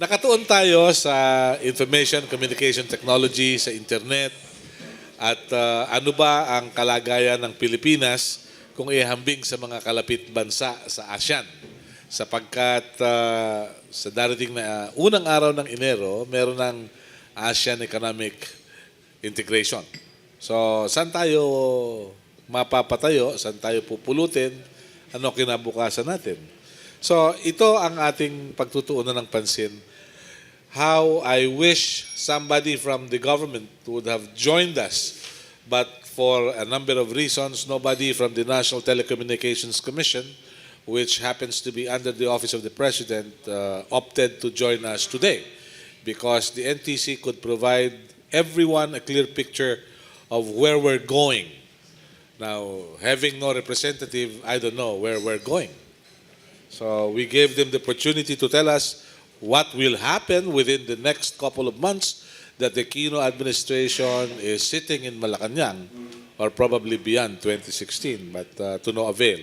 Nakatuon tayo sa information communication technology, sa internet, at ano ba ang kalagayan ng Pilipinas kung ihambing sa mga kalapit bansa sa ASEAN. Sapagkat sa darating na unang araw ng Enero, meron ng ASEAN Economic Integration. So, saan tayo mapapatayo, saan tayo pupulutin, ano kinabukasan natin. So, ito ang ating pagtutuunan ng pansin. How I wish somebody from the government would have joined us, but for a number of reasons, nobody from the National Telecommunications Commission, which happens to be under the office of the President, opted to join us today because the NTC could provide everyone a clear picture of where we're going. Now, having no representative, I don't know where we're going. So we gave them the opportunity to tell us what will happen within the next couple of months that the Aquino administration is sitting in Malacanang, or probably beyond 2016, but to no avail.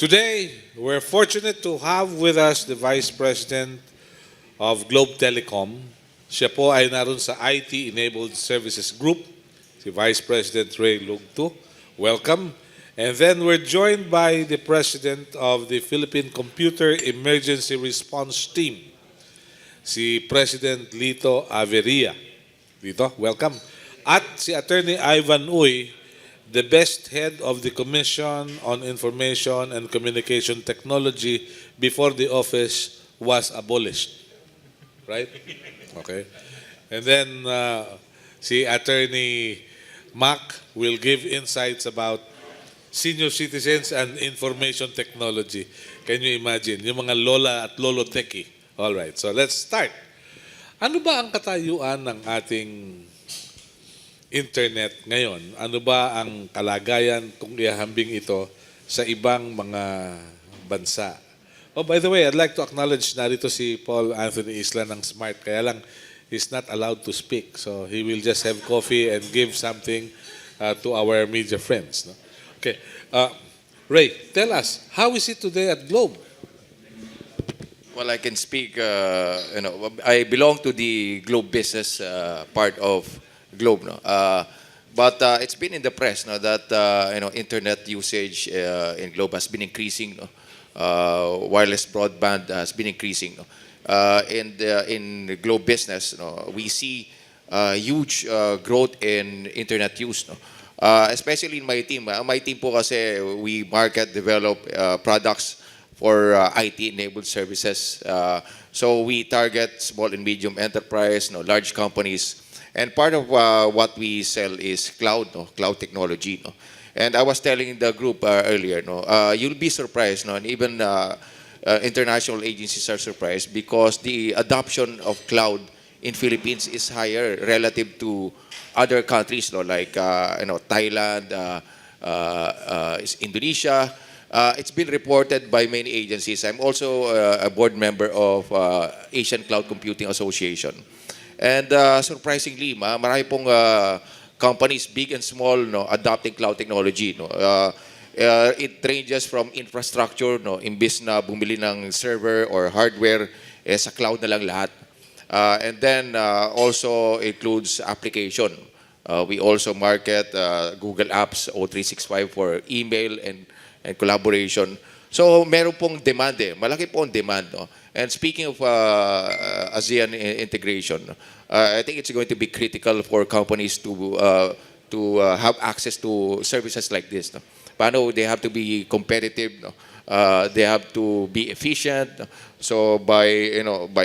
Today, we're fortunate to have with us the Vice President of Globe Telecom. Siya po ay naroon sa IT-enabled services group, si Vice President Lugtu. Welcome. And then we're joined by the President of the Philippine Computer Emergency Response Team, si President Lito Averia. Lito, welcome. At si Attorney Ivan Uy, the best head of the Commission on Information and Communication Technology before the office was abolished. Right? Okay. And then si Attorney Mac will give insights about senior citizens and information technology. Can you imagine? Yung mga lola at lolo techie. All right, so let's start. Ano ba ang katayuan ng ating internet ngayon? Ano ba ang kalagayan kung ihambing ito sa ibang mga bansa? Oh, by the way, I'd like to acknowledge narito si Paul Anthony Isla ng Smart. Kaya lang, he's not allowed to speak. So he will just have coffee and give something to our media friends. No? Okay. Ray, tell us, how is it today at Globe? Well, I can speak, I belong to the Globe business part of Globe. No? But it's been in the press no, that internet usage in Globe has been increasing. No? Wireless broadband has been increasing. No? In the Globe business, no, we see huge growth in internet use. No? Especially in my team. My team po kasi we market, develop products for IT-enabled services. So we target small and medium enterprise, no, large companies. And part of what we sell is cloud, no, cloud technology. No. And I was telling the group earlier, no, you'll be surprised, no, and even international agencies are surprised because the adoption of cloud in Philippines is higher relative to other countries, no, like Thailand, Indonesia. It's been reported by many agencies. I'm also a board member of Asian Cloud Computing Association. And surprisingly, marami pong companies, big and small, no, adopting cloud technology. No. It ranges from infrastructure, no, imbis na bumili ng server or hardware, sa cloud na lang lahat. And then also includes application. We also market Google Apps, O365 for email and collaboration. So meron pong demand malaki po ang demand. No? And speaking of ASEAN integration, I think it's going to be critical for companies to have access to services like this. No? Paano they have to be competitive, no? They have to be efficient. So by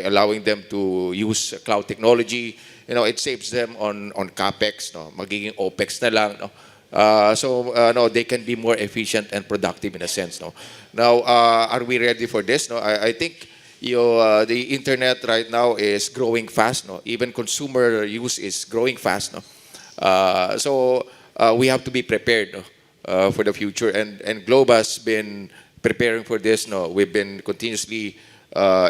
allowing them to use cloud technology, it saves them on capex, no, magiging opex na lang, no. No, they can be more efficient and productive in a sense, no. Now, are we ready for this? No, I think the internet right now is growing fast, no. Even consumer use is growing fast, no. We have to be prepared, no, for the future, and Globe has been preparing for this. No, we've been continuously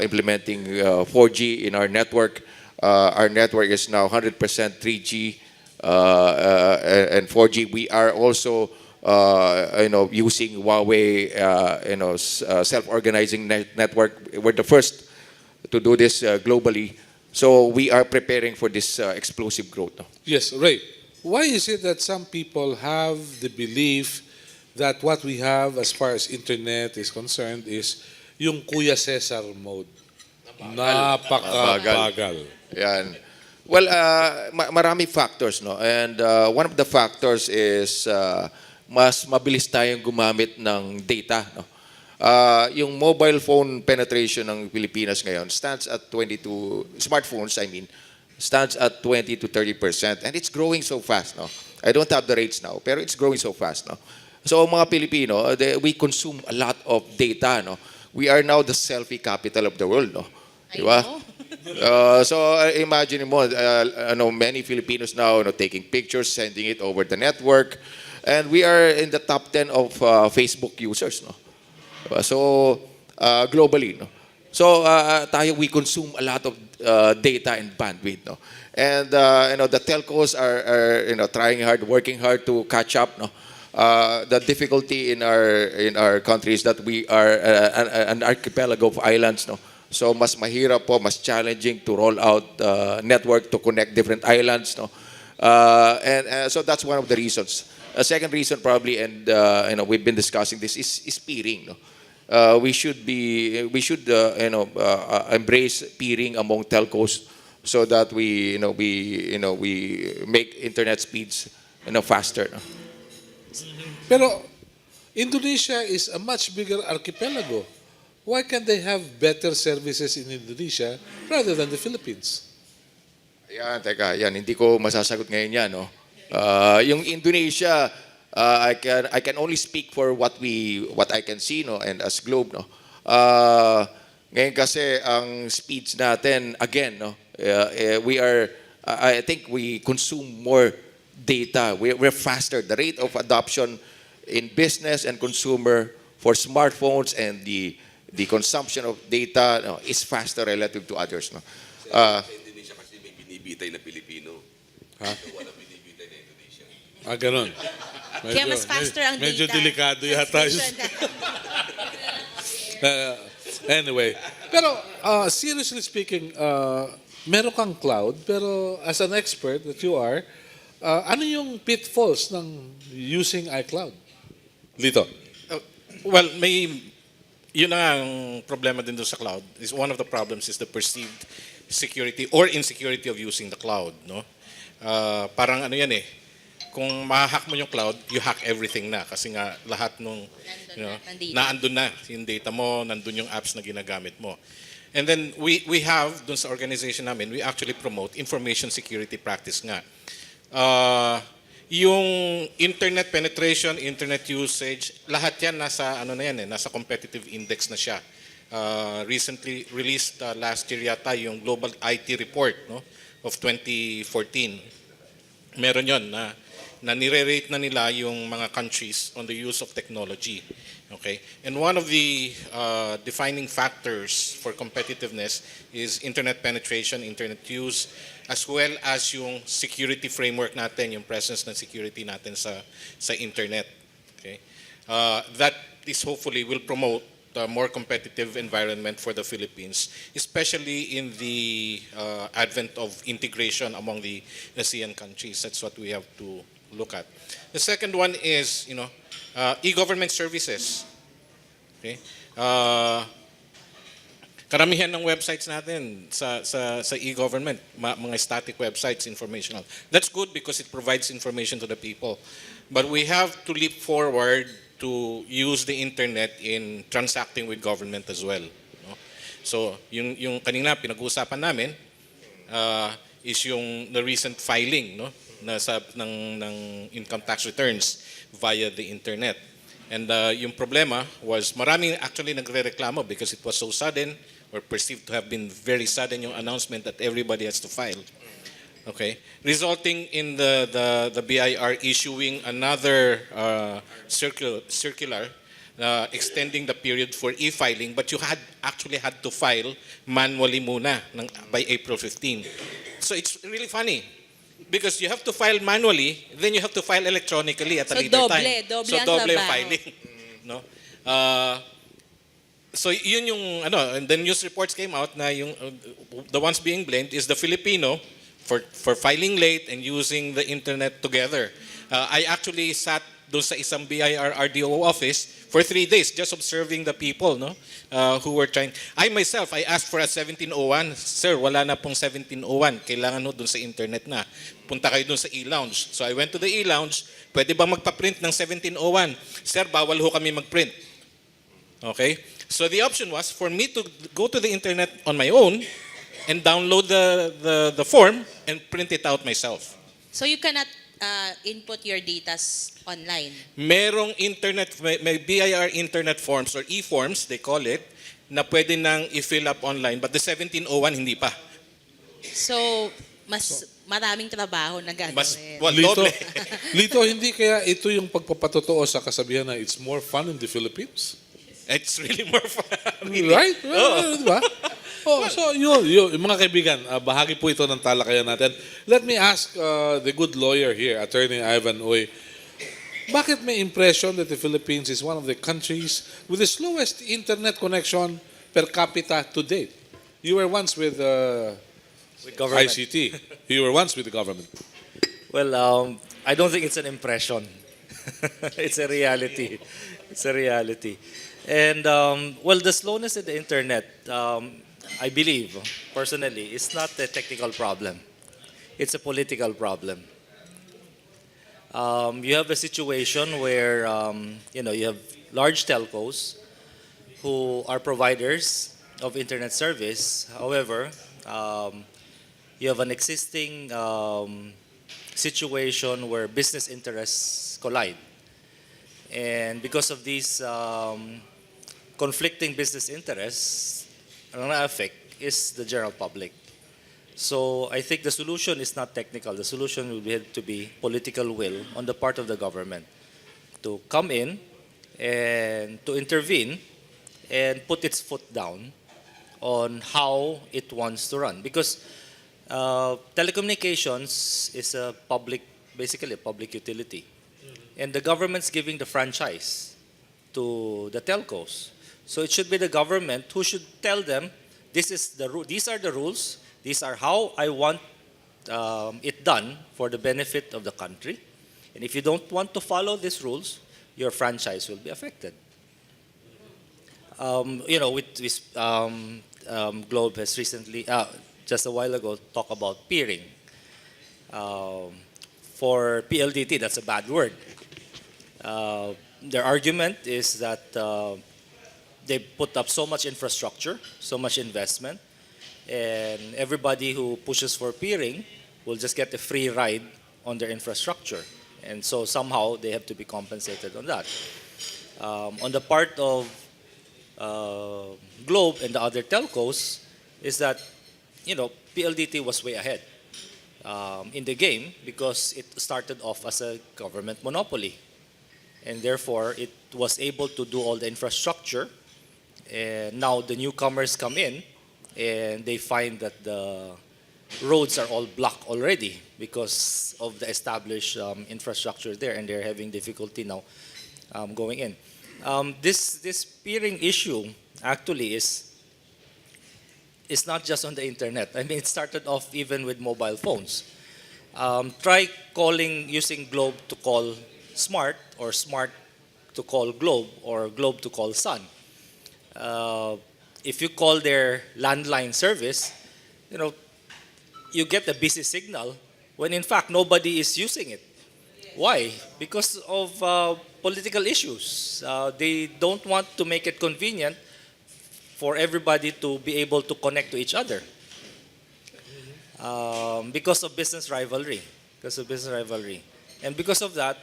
implementing 4G in our network. Our network is now 100% 3G and 4G. We are also using Huawei self-organizing network. We're the first to do this globally. So we are preparing for this explosive growth. No? Yes, Ray. Why is it that some people have the belief that what we have as far as internet is concerned is yung Kuya Cesar mode? Napakabagal. Yan. Well, marami factors, no? And one of the factors is mas mabilis tayong gumamit ng data, no? Yung mobile phone penetration ng Pilipinas ngayon stands at 22 smartphones, I mean, stands at 20 to 30%, and it's growing so fast, no? I don't have the rates now, pero it's growing so fast, no? So mga Pilipino, we consume a lot of data, no? We are now the selfie capital of the world, no? Diba? So imagine mo, many Filipinos now taking pictures, sending it over the network, and we are in the top 10 of Facebook users, no? So globally, no? So we consume a lot of data and bandwidth, no? And the telcos are trying hard, working hard to catch up, no? The difficulty in our country is that we are an archipelago of islands, no? So mas mahirap po, mas challenging to roll out network to connect different islands, no? And so that's one of the reasons. A second reason probably, and we've been discussing this, is peering, no? We should embrace peering among telcos so that we make internet speeds faster, no? Pero Indonesia is a much bigger archipelago. Why can't they have better services in Indonesia rather than the Philippines? Yan, hindi ko masasagot ngayon yan, no? Yung Indonesia, I can only speak for what I can see, no, and as Globe, no. Ngayon kasi ang speeds natin, again, no, I think we consume more data. We're faster. The rate of adoption in business and consumer for smartphones and the consumption of data, no, is faster relative to others, no. Sa Indonesia kasi may binibitay na Pilipino. Ha? Wala binibitay na Indonesia. Ganun. Kaya mas faster ang data. Medyo delikado yata yun. Anyway, pero seriously speaking, meron kang cloud, pero as an expert that you are, ano yung pitfalls ng using iCloud? Lito. Well, yun ang problema din doon sa cloud. One of the problems is the perceived security or insecurity of using the cloud, no? Parang ano yan eh, kung ma-hack mo yung cloud, you hack everything na kasi nga lahat nung naandun na yung data mo, nandun yung apps na ginagamit mo. And then we have dun sa organization namin, we actually promote information security practice nga. Yung internet penetration, internet usage, lahat yan nasa nasa competitive index na siya. Recently released last year yata yung Global IT report, no, of 2014. Meron yon na nire-rate na nila yung mga countries on the use of technology. Okay? And one of the defining factors for competitiveness is internet penetration, internet use, as well as yung security framework natin, yung presence ng security natin sa internet. Okay? That is hopefully will promote a more competitive environment for the Philippines, especially in the advent of integration among the ASEAN countries. That's what we have to look at. The second one is, e-government services. Okay? Karamihan ng websites natin sa e-government, mga static websites, informational. That's good because it provides information to the people. But we have to leap forward to use the internet in transacting with government as well. No? So, yung kanina pinag-uusapan namin is yung the recent filing, no, ng income tax returns via the internet. And yung problema was maraming actually nagre-reklamo because it was so sudden or perceived to have been very sudden yung announcement that everybody has to file. Okay, resulting in the BIR issuing another circular extending the period for e-filing, but you actually had to file manually muna by April 15. So it's really funny because you have to file manually, then you have to file electronically at a later time. Doble So ang doble trabaho. filing. No? So yun yung ano, and then news reports came out na yung the ones being blamed is the Filipino for filing late and using the internet together. I actually sat doon sa isang BIR RDO office for 3 days just observing the people, no, who were trying. I myself, I asked for a 1701. Sir, wala na pong 1701. Kailangan no doon sa internet na. Punta kayo doon sa e-lounge. So I went to the e-lounge. Pwede ba magpa-print ng 1701? Sir, bawal ho kami mag-print. Okay? So the option was for me to go to the internet on my own and download the form and print it out myself. So you cannot input your data online. Merong internet, may BIR internet forms or e-forms, they call it, na pwede nang i-fill up online, but the 1701 hindi pa. So mas maraming trabaho na Mas, gagawin. well, Lito, doble. Lito, hindi kaya ito yung pagpapatotoo sa kasabihan na it's more fun in the Philippines? It's really more fun. Right? Diba? Oh, so yun, yung mga kaibigan, bahagi po ito ng talakayan natin. Let me ask the good lawyer here, Attorney Ivan Oy, bakit may impression that the Philippines is one of the countries with the slowest internet connection per capita to date? You were once with government. ICT. You were once with the government. Well, I don't think it's an impression. It's a reality. It's a reality. And, well, the slowness of the internet, I believe, personally, is not a technical problem. It's a political problem. You have a situation where, you have large telcos who are providers of internet service. However, you have an existing situation where business interests collide. And because of these conflicting business interests, ang na-affect is the general public. So I think the solution is not technical. The solution will have to be political will on the part of the government to come in and to intervene and put its foot down on how it wants to run. Because telecommunications is basically a public utility. And the government's giving the franchise to the telcos. So it should be the government who should tell them, these are the rules, these are how I want it done for the benefit of the country. And if you don't want to follow these rules, your franchise will be affected. Globe has recently, just a while ago, talked about peering. For PLDT, that's a bad word. Their argument is that they put up so much infrastructure, so much investment, and everybody who pushes for peering will just get a free ride on their infrastructure. And so somehow they have to be compensated on that. On the part of Globe and the other telcos is that, PLDT was way ahead in the game because it started off as a government monopoly. And therefore, it was able to do all the infrastructure. And now the newcomers come in and they find that the roads are all blocked already because of the established infrastructure there, and they're having difficulty now going in. This peering issue actually is not just on the internet. I mean, it started off even with mobile phones. Try using Globe to call Smart, or Smart to call Globe, or Globe to call Sun. If you call their landline service, you get a busy signal when in fact nobody is using it. Why? Because of political issues. They don't want to make it convenient for everybody to be able to connect to each other. Because of business rivalry. And because of that,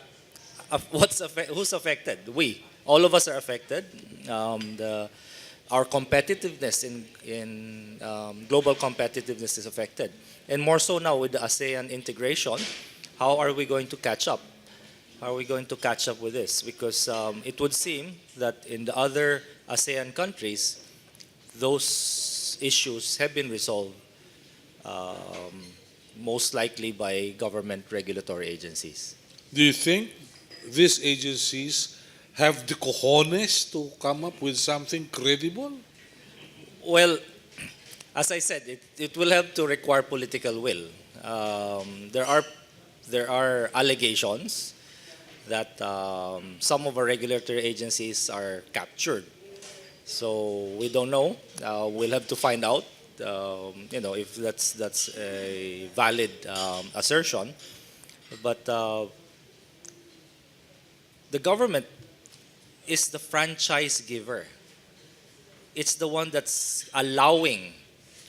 who's affected? We. All of us are affected. Our competitiveness in global competitiveness is affected. And more so now with the ASEAN integration, how are we going to catch up? How are we going to catch up with this? Because it would seem that in the other ASEAN countries, those issues have been resolved most likely by government regulatory agencies. Do you think these agencies have the cojones to come up with something credible? Well, as I said, it will have to require political will. There are allegations that some of our regulatory agencies are captured. So we don't know. We'll have to find out. If that's a valid assertion. But the government is the franchise giver. It's the one that's allowing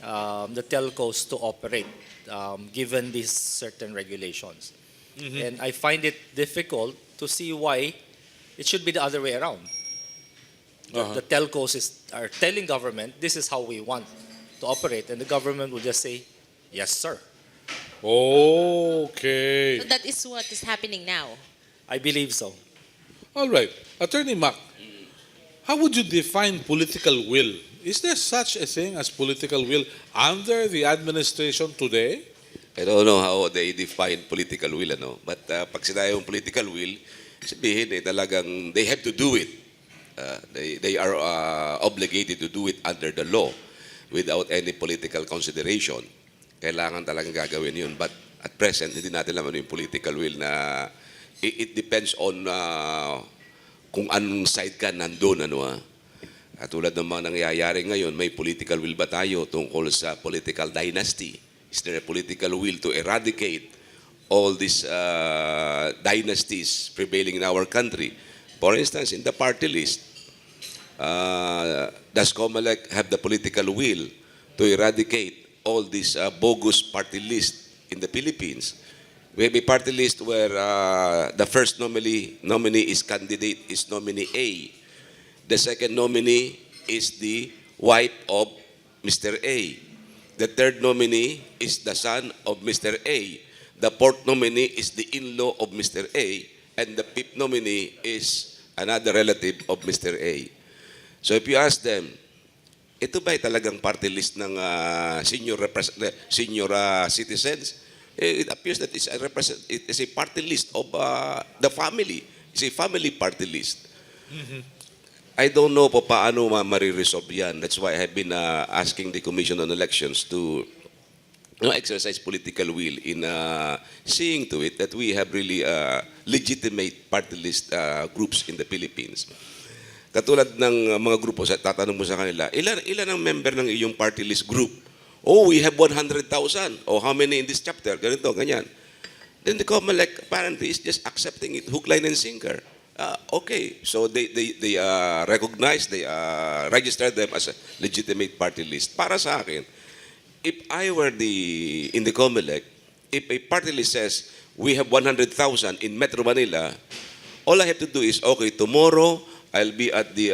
the telcos to operate, given these certain regulations. And I find it difficult to see why it should be the other way around. The telcos are telling government, this is how we want to operate, and the government will just say, yes, sir. Okay. So that is what is happening now. I believe so. All right. Attorney Mac, how would you define political will? Is there such a thing as political will under the administration today? I don't know how they define political will, ano? But pag sinabi yung political will, sabihin talagang they have to do it. They are obligated to do it under the law without any political consideration. Kailangan talagang gagawin yun. But at present, hindi natin alam ano yung political will na it depends on kung anong side ka nandun, At tulad ng mga nangyayari ngayon, may political will ba tayo tungkol sa political dynasty? Is there a political will to eradicate all these dynasties prevailing in our country? For instance, in the party list, does COMELEC have the political will to eradicate all these bogus party list in the Philippines? We have a party list where the first nominee is nominee A. The second nominee is the wife of Mr. A. The third nominee is the son of Mr. A. The fourth nominee is the in-law of Mr. A. And the fifth nominee is another relative of Mr. A. So if you ask them, ito ba ay talagang party list ng senior citizens? It appears that it is a party list of the family. It's a family party list. I don't know po paano mariresolve yan. That's why I have been asking the Commission on Elections to exercise political will in seeing to it that we have really legitimate party list groups in the Philippines. Katulad ng mga grupo, tatanong mo sa kanila, ilan ang member ng iyong party list group? Oh, we have 100,000. Oh, how many in this chapter? Ganito, ganyan. Then the COMELEC apparently is just accepting it, hook, line, and sinker. Okay, so they recognize, they register them as a legitimate party list. Para sa akin, if I were in the COMELEC, if a party list says we have 100,000 in Metro Manila, all I have to do is, okay, tomorrow I'll be at the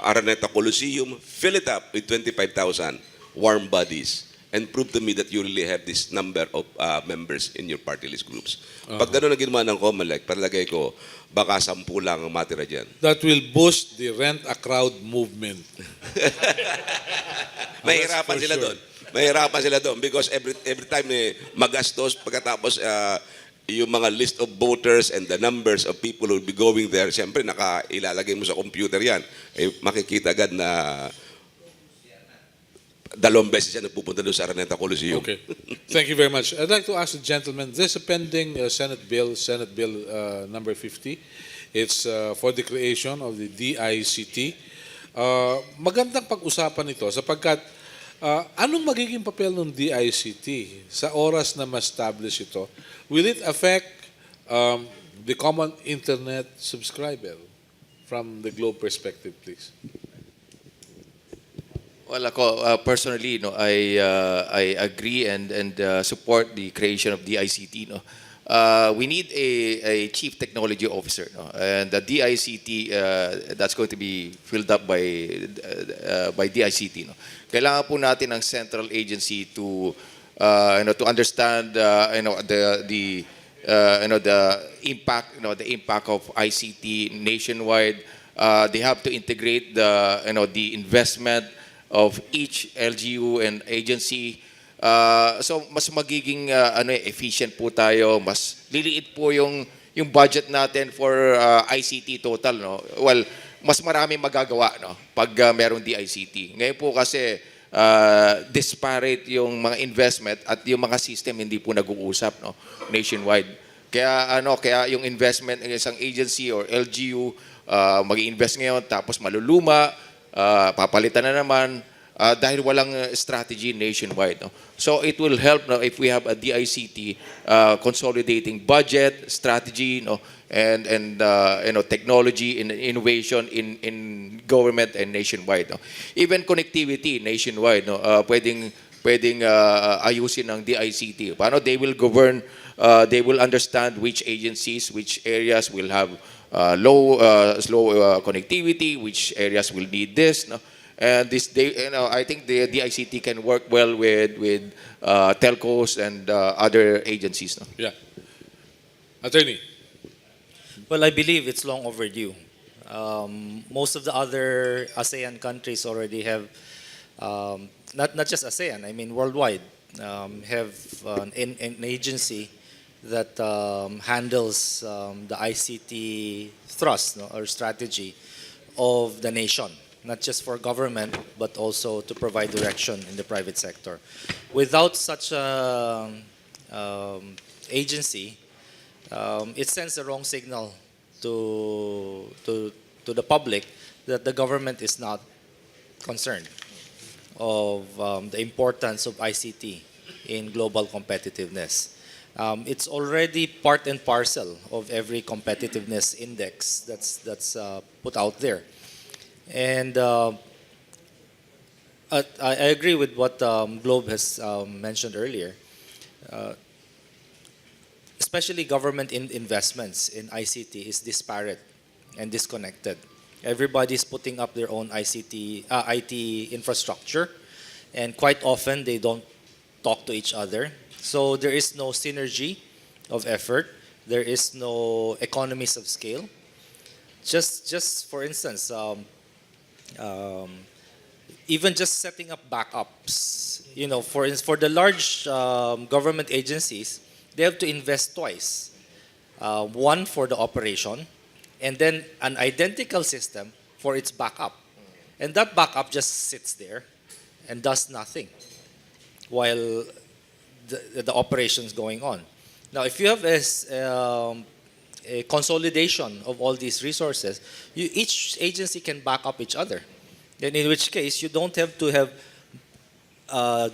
Araneta Coliseum, fill it up with 25,000 warm bodies, and prove to me that you really have this number of members in your party list groups. Pag gano'n ang ginawa ng COMELEC, palagay ko, baka 10 lang ang matira dyan. That will boost the rent-a-crowd movement. Mahirapan for sila sure. doon. Mahirapan sila doon because every time magastos, pagkatapos yung mga list of voters and the numbers of people who will be going there, siyempre ilalagay mo sa computer yan. Makikita agad na 2 beses yan pupunta doon sa Araneta Coliseum. Okay. Thank you very much. I'd like to ask the gentleman, there's a pending Senate Bill number 50. It's for the creation of the DICT. Magandang pag-usapan ito sapagkat anong magiging papel ng DICT sa oras na ma-establish ito? Will it affect the common internet subscriber from the Globe perspective, please? Well, ako, personally, I agree and support the creation of DICT. We need a chief technology officer, and the DICT that's going to be filled up by DICT. Kailangan po natin ng central agency to understand the impact of ICT nationwide. They have to integrate the investment of each LGU and agency. So mas magiging efficient po tayo, mas liliit po yung yung budget natin for ICT total, no? Well, mas marami magagawa, no? Pag merong DICT. Ngayon po kasi disparate yung mga investment at yung mga system hindi po nag-uusap, no? Nationwide. Kaya yung investment ng isang agency or LGU mag-invest ngayon tapos maluluma, papalitan na naman dahil walang strategy nationwide, no? So it will help, no, if we have a DICT consolidating budget, strategy, no, and technology and innovation in government and nationwide, no. Even connectivity nationwide, no, pwedeng ayusin ng DICT. Paano they will govern, they will understand which agencies, which areas will have slow connectivity, which areas will need this, no. And I think the DICT can work well with telcos and other agencies, no. Yeah. Attorney. Well, I believe it's long overdue. Most of the other ASEAN countries already have, not just ASEAN, I mean worldwide, have an agency that handles the ICT thrust, no, or strategy of the nation, not just for government, but also to provide direction in the private sector. Without such an agency, it sends the wrong signal to the public that the government is not concerned of the importance of ICT in global competitiveness. It's already part and parcel of every competitiveness index that's put out there. And I agree with what Globe has mentioned earlier. Especially government investments in ICT is disparate and disconnected. Everybody's putting up their own IT infrastructure, and quite often they don't talk to each other. So there is no synergy of effort. There is no economies of scale. Just for instance, even just setting up backups, for the large government agencies, they have to invest twice. One for the operation, and then an identical system for its backup. And that backup just sits there and does nothing while the operation's going on. Now, if you have a consolidation of all these resources, each agency can back up each other. Then in which case, you don't have to have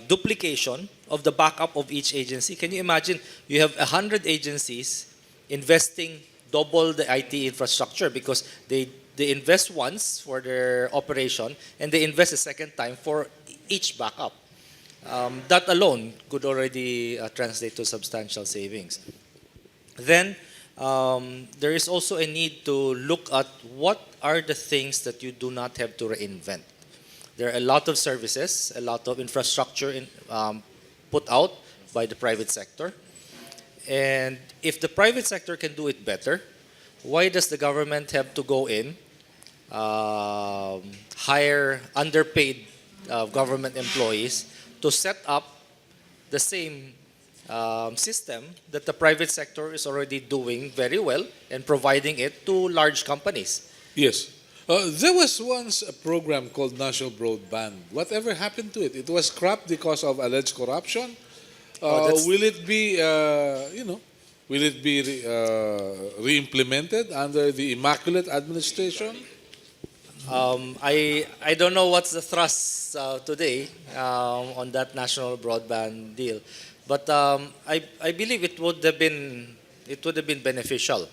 duplication of the backup of each agency. Can you imagine you have 100 agencies investing double the IT infrastructure because they invest once for their operation and they invest a second time for each backup. That alone could already translate to substantial savings. Then there is also a need to look at what are the things that you do not have to reinvent. There are a lot of services, a lot of infrastructure put out by the private sector. And if the private sector can do it better, why does the government have to go in, hire underpaid government employees to set up the same system that the private sector is already doing very well and providing it to large companies? Yes. There was once a program called National Broadband. Whatever happened to it? It was scrapped because of alleged corruption. Will it be, re-implemented under the Immaculate Administration? I don't know what's the thrust today on that national broadband deal, but I believe it would have been beneficial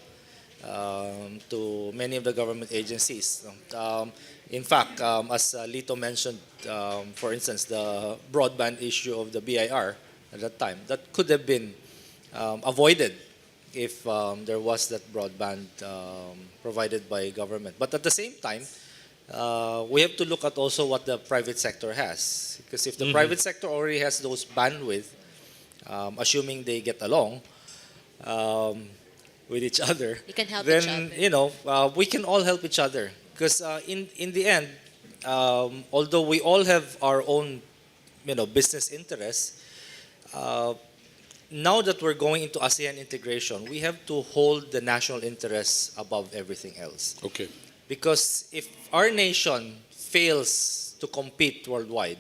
to many of the government agencies. In fact, as Lito mentioned, for instance, the broadband issue of the BIR at that time, that could have been avoided if there was that broadband provided by government. But at the same time, we have to look at also what the private sector has. Because if the private sector already has those bandwidth, assuming they get along with each other, You can help then each other. we can all help each other. Because in the end, although we all have our own business interests, now that we're going into ASEAN integration, we have to hold the national interests above everything else. Okay. Because if our nation fails to compete worldwide,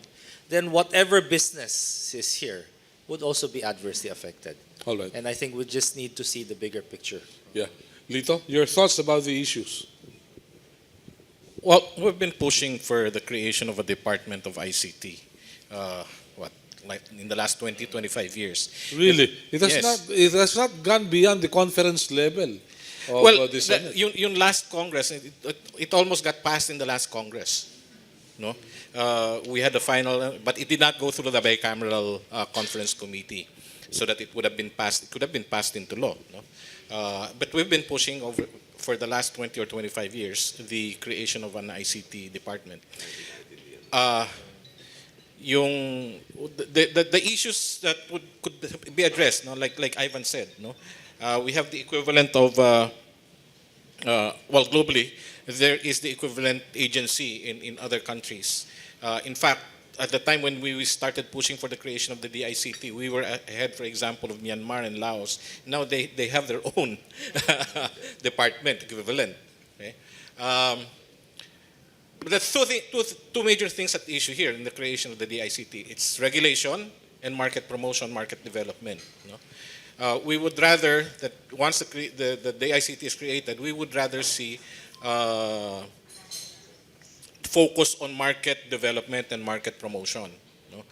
then whatever business is here would also be adversely affected. All right. And I think we just need to see the bigger picture. Yeah. Lito, your thoughts about the issues? Well, we've been pushing for the creation of a department of ICT. Like in the last 20, 25 years. Really? Yes. It has not gone beyond the conference level of Well, the Senate. yung last Congress, it almost got passed in the last Congress. No, we had the final, but it did not go through the bicameral conference committee, so that it would have been passed. It could have been passed into law. No, but we've been pushing over for the last 20 or 25 years the creation of an ICT department. Yung the issues that could be addressed, no, like Ivan said, no, we have the equivalent of well, globally there is the equivalent agency in other countries. In fact, at the time when we started pushing for the creation of the DICT, we were ahead, for example, of Myanmar and Laos. Now they have their own department equivalent. Okay? But there's two major things at issue here in the creation of the DICT. It's regulation and market promotion, market development. No? We would rather that once the DICT is created, we would rather see focus on market development and market promotion. No?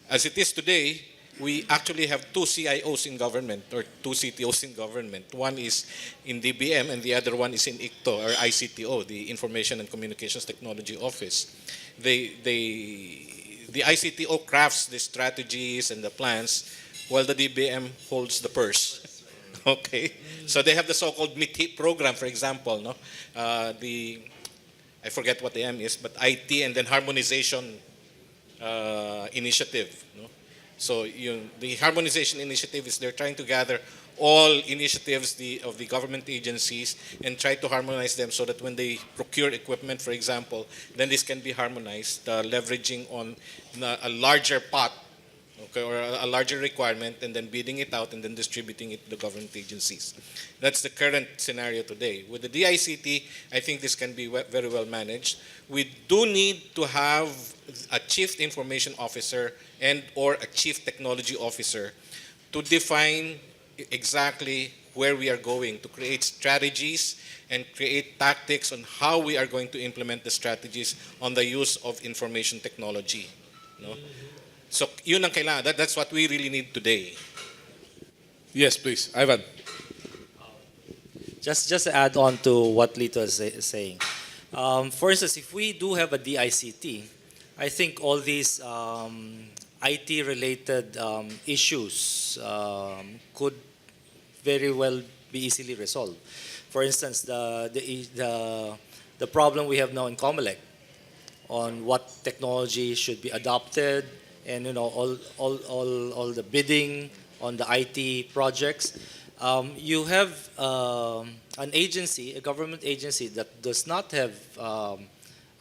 As it is today, we actually have two CIOs in government or two CTOs in government. One is in DBM and the other one is in ICTO or ICTO, the Information and Communications Technology Office. The ICTO crafts the strategies and the plans while the DBM holds the purse. Okay, so they have the so-called MIT program, for example. No, I forget what the M is, but IT and then harmonization initiative. No? So the harmonization initiative is they're trying to gather all initiatives of the government agencies and try to harmonize them so that when they procure equipment, for example, then this can be harmonized, leveraging on a larger pot, okay, or a larger requirement, and then bidding it out and then distributing it to the government agencies. That's the current scenario today. With the DICT, I think this can be very well managed. We do need to have a chief information officer and or a chief technology officer to define exactly where we are going, to create strategies and create tactics on how we are going to implement the strategies on the use of information technology. No? So yun ang kailangan. That's what we really need today. Yes, please. Ivan. Just to add on to what Lito is saying. For instance, if we do have a DICT, I think all these IT-related issues could very well be easily resolved. For instance, the problem we have now in COMELEC on what technology should be adopted, and all the bidding on the IT projects. You have an agency, a government agency that does not have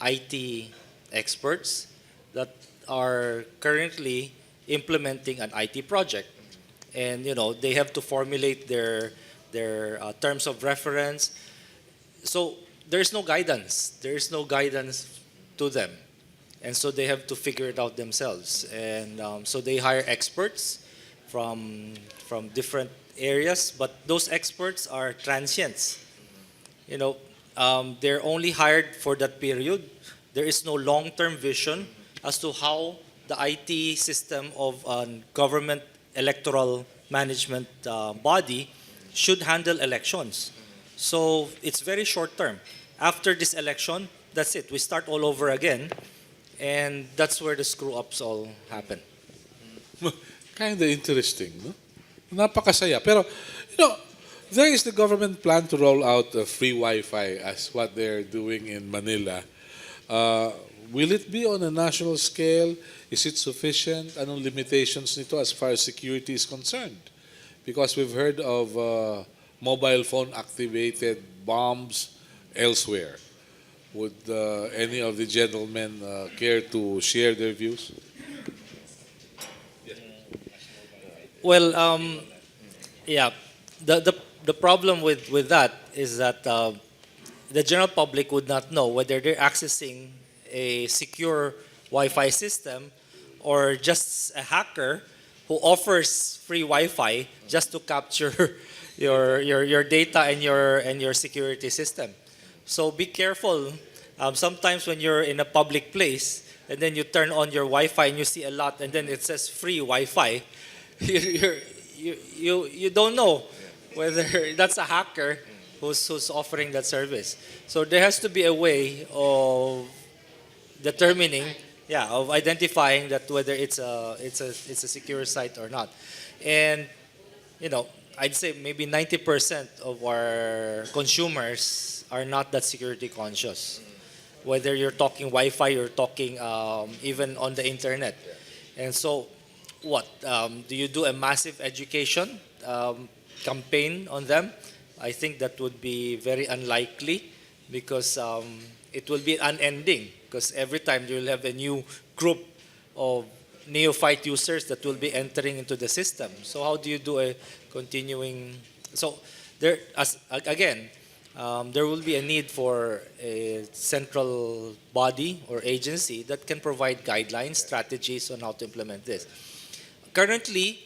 IT experts that are currently implementing an IT project, and they have to formulate their terms of reference. So there's no guidance. There is no guidance to them, and so they have to figure it out themselves. And so they hire experts from different areas, but those experts are transients. They're only hired for that period. There is no long-term vision as to how the IT system of a government electoral management body should handle elections. So it's very short-term. After this election, that's it. We start all over again, and that's where the screw-ups all happen. Kind of interesting, no? Napakasaya. Pero, there is the government plan to roll out free Wi-Fi as what they're doing in Manila. Will it be on a national scale? Is it sufficient? Anong limitations nito as far as security is concerned? Because we've heard of mobile phone activated bombs elsewhere. Would any of the gentlemen care to share their views? Well, yeah, the problem with that is that the general public would not know whether they're accessing a secure Wi-Fi system or just a hacker who offers free Wi-Fi just to capture your data and your security system. So be careful. Sometimes when you're in a public place and then you turn on your Wi-Fi and you see a lot and then it says free Wi-Fi, you don't know whether that's a hacker who's offering that service. So there has to be a way of determining, of identifying that whether it's a secure site or not. And I'd say maybe 90% of our consumers are not that security conscious. Whether you're talking Wi-Fi, you're talking even on the internet. And so, what? Do you do a massive education campaign on them? I think that would be very unlikely because it will be unending. Because every time you'll have a new group of neophyte users that will be entering into the system. So how do you do a continuing? So there, there will be a need for a central body or agency that can provide guidelines, strategies on how to implement this. Currently,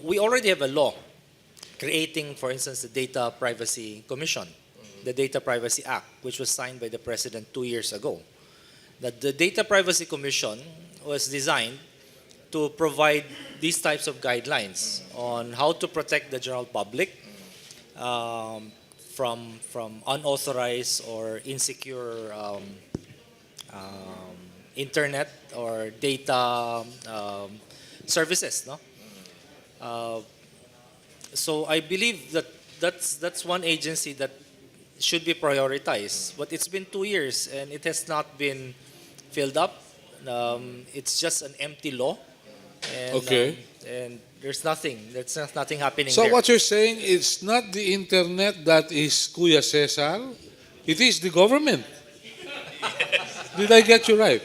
we already have a law creating, for instance, the Data Privacy Commission, the Data Privacy Act, which was signed by the President 2 years ago. That the Data Privacy Commission was designed to provide these types of guidelines on how to protect the general public from unauthorized or insecure internet or data services. No, so I believe that's one agency that should be prioritized. But it's been 2 years and it has not been filled up. It's just an empty law. And, Okay. And there's nothing happening So there. what you're saying, it's not the internet that is Kuya Cesar, it is the government. Did I get you right?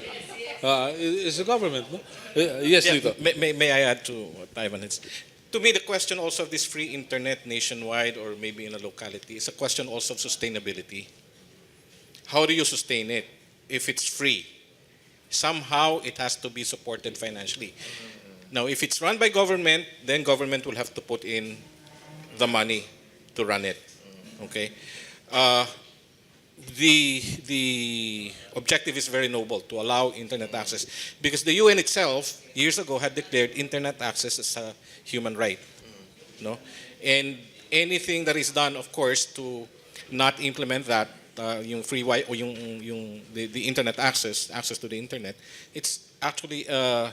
It's the government, no? Yes, Yeah, Lito. may I add to what Ivan has? To me, the question also of this free internet nationwide or maybe in a locality is a question also of sustainability. How do you sustain it if it's free? Somehow it has to be supported financially. Now, if it's run by government, then government will have to put in the money to run it. Okay? The objective is very noble, to allow internet access, because the UN itself years ago had declared internet access as a human right. No, and anything that is done, of course, to not implement that, yung free Wi or the internet access to the internet, it's actually an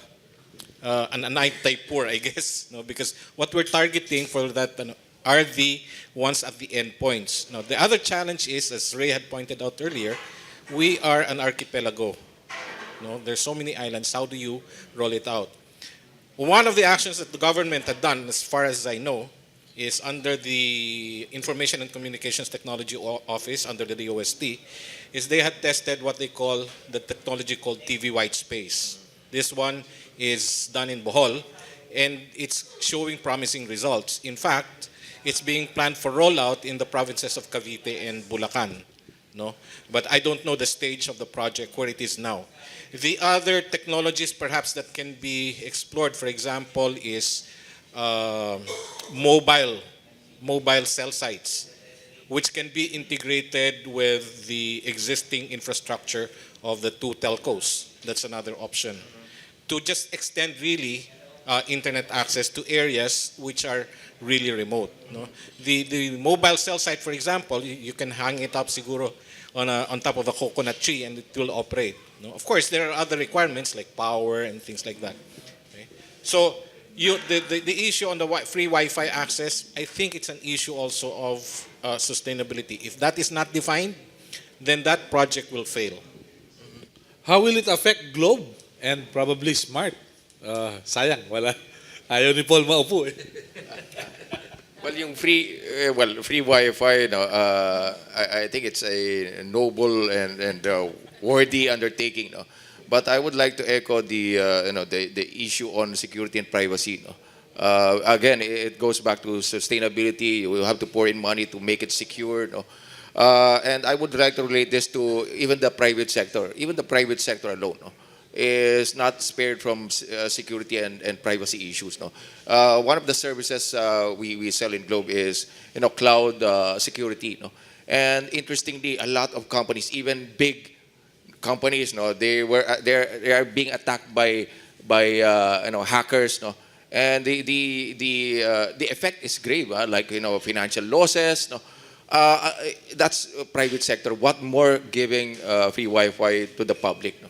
anti-poor, I guess. No, because what we're targeting for that are the ones at the end points. Now, the other challenge is, as Ray had pointed out earlier, we are an archipelago. No, there's so many islands. How do you roll it out? One of the actions that the government had done, as far as I know, is under the Information and Communications Technology Office, under the DOST, is they had tested what they call the technology called TV white space. This one is done in Bohol, and it's showing promising results. In fact, it's being planned for rollout in the provinces of Cavite and Bulacan. No? But I don't know the stage of the project, where it is now. The other technologies perhaps that can be explored, for example, is mobile cell sites, which can be integrated with the existing infrastructure of the two telcos. That's another option. To just extend really internet access to areas which are really remote. No? The mobile cell site, for example, you can hang it up siguro on top of a coconut tree and it will operate. No? Of course, there are other requirements like power and things like that. Okay? So the issue on the free Wi-Fi access, I think it's an issue also of sustainability. If that is not defined, then that project will fail. How will it affect Globe and probably Smart? Sayang, wala. Ayaw ni Paul maupo eh. Well, yung free Wi-Fi, I think it's a noble and worthy undertaking. No? But I would like to echo the issue on security and privacy. No? Again, it goes back to sustainability. You will have to pour in money to make it secure. No? And I would like to relate this to even the private sector. Even the private sector alone, no, is not spared from security and privacy issues. No, one of the services we sell in Globe is cloud security. No, and interestingly, a lot of companies, even big companies, no, they are being attacked by hackers. No, and the effect is grave. Like financial losses. No. That's private sector. What more giving free Wi-Fi to the public? No?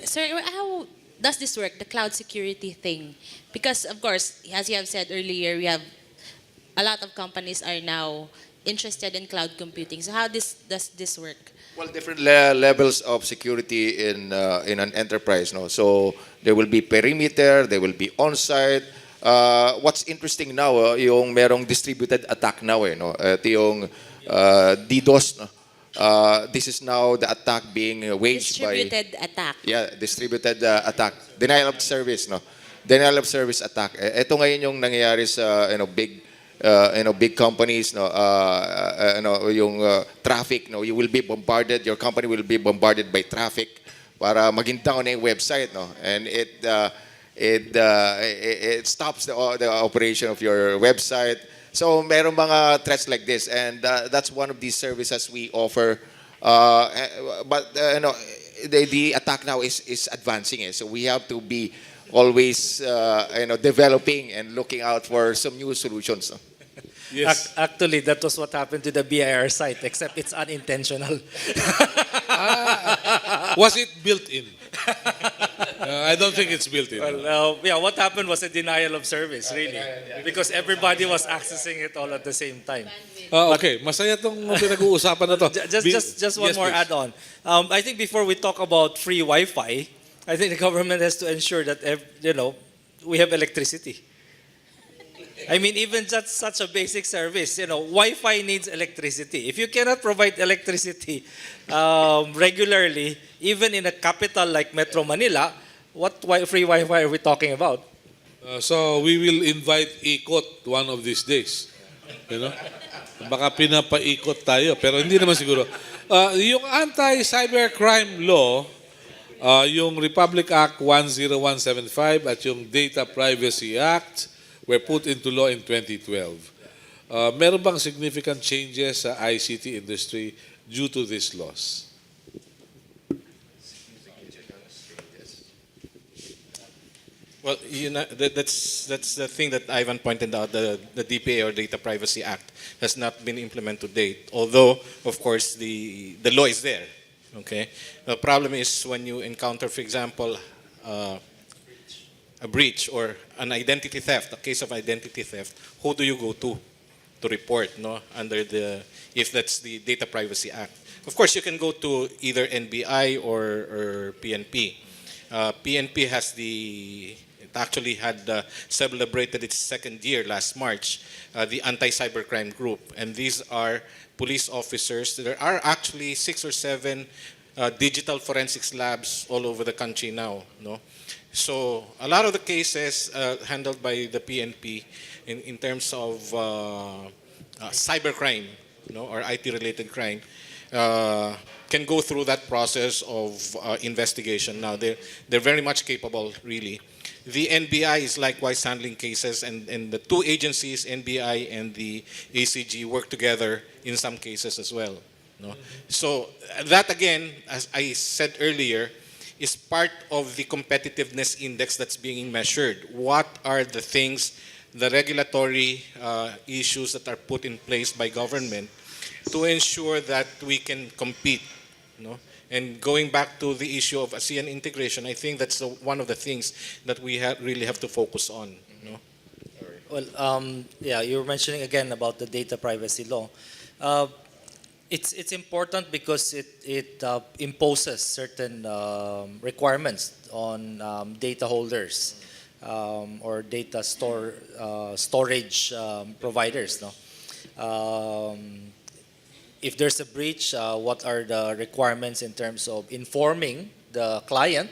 Sir, how does this work, the cloud security thing? Because, of course, as you have said earlier, we have a lot of companies are now interested in cloud computing. So how does this work? Well, different levels of security in an enterprise. No, so there will be perimeter, there will be on-site. What's interesting now, yung merong distributed attack now, no? Ito yung DDoS. No? This is now the attack being waged Distributed attack. Yeah, distributed attack. Denial of service, no? Denial of service attack. Ito ngayon yung nangyayari sa big companies, no? Yung traffic, no? You will be bombarded, your company will be bombarded by traffic para maging down na yung website, no? And it stops the operation of your website. So meron mga threats like this, and that's one of these services we offer. But the attack now is advancing. So we have to be always developing and looking out for some new solutions. No? Yes. Actually, that was what happened to the BIR site, except it's unintentional. Was it built in? I don't think it's built in. Well, what happened was a denial of service, really, because everybody was accessing it all at the same time. Okay, masaya tong pinag-uusapan na to. Just one Yes, more please. add-on. I think before we talk about free Wi-Fi, I think the government has to ensure that we have electricity. I mean, even just such a basic service, Wi-Fi needs electricity. If you cannot provide electricity regularly, even in a capital like Metro Manila, what free Wi-Fi are we talking about? So we will invite Ikot one of these days. Baka pinapaikot tayo, pero hindi naman siguro. Yung anti-cybercrime law, yung Republic Act 10175 at yung Data Privacy Act were put into law in 2012. Meron bang significant changes sa ICT industry due to these laws? Well, that's the thing that Ivan pointed out. The DPA or Data Privacy Act has not been implemented to date. Although, of course, the law is there. Okay. The problem is when you encounter, for example, a breach or an identity theft, a case of identity theft, who do you go to report? No, under if that's the Data Privacy Act. Of course, you can go to either NBI or PNP. PNP has it actually had celebrated its second year last March, the anti-cybercrime group. And these are police officers. There are actually 6 or 7 digital forensics labs all over the country now. No? So a lot of the cases handled by the PNP in terms of cybercrime, or IT-related crime, can go through that process of investigation. Now they're very much capable, really. The NBI is likewise handling cases, and the two agencies, NBI and the ACG, work together in some cases as well. No? So that again, as I said earlier, is part of the competitiveness index that's being measured. What are the things, the regulatory issues that are put in place by government to ensure that we can compete? No? And going back to the issue of ASEAN integration, I think that's one of the things that we really have to focus on. No? Well, you were mentioning again about the data privacy law. It's important because it imposes certain requirements on data holders or data storage providers. No? If there's a breach, what are the requirements in terms of informing the client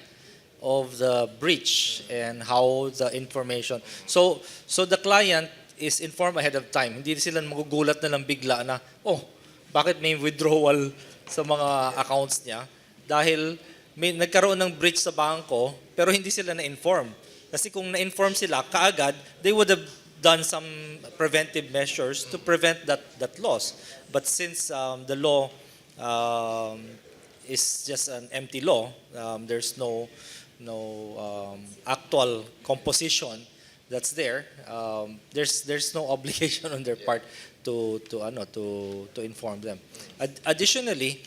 of the breach and how the information. So the client is informed ahead of time. Hindi sila magugulat na lang bigla na, oh, bakit may withdrawal sa mga accounts niya? Dahil may nagkaroon ng breach sa bangko, pero hindi sila na-inform. Kasi kung na-inform sila kaagad, they would have done some preventive measures to prevent that loss. But since the law is just an empty law, there's no actual composition that's there. There's no obligation on their part to inform them. Additionally,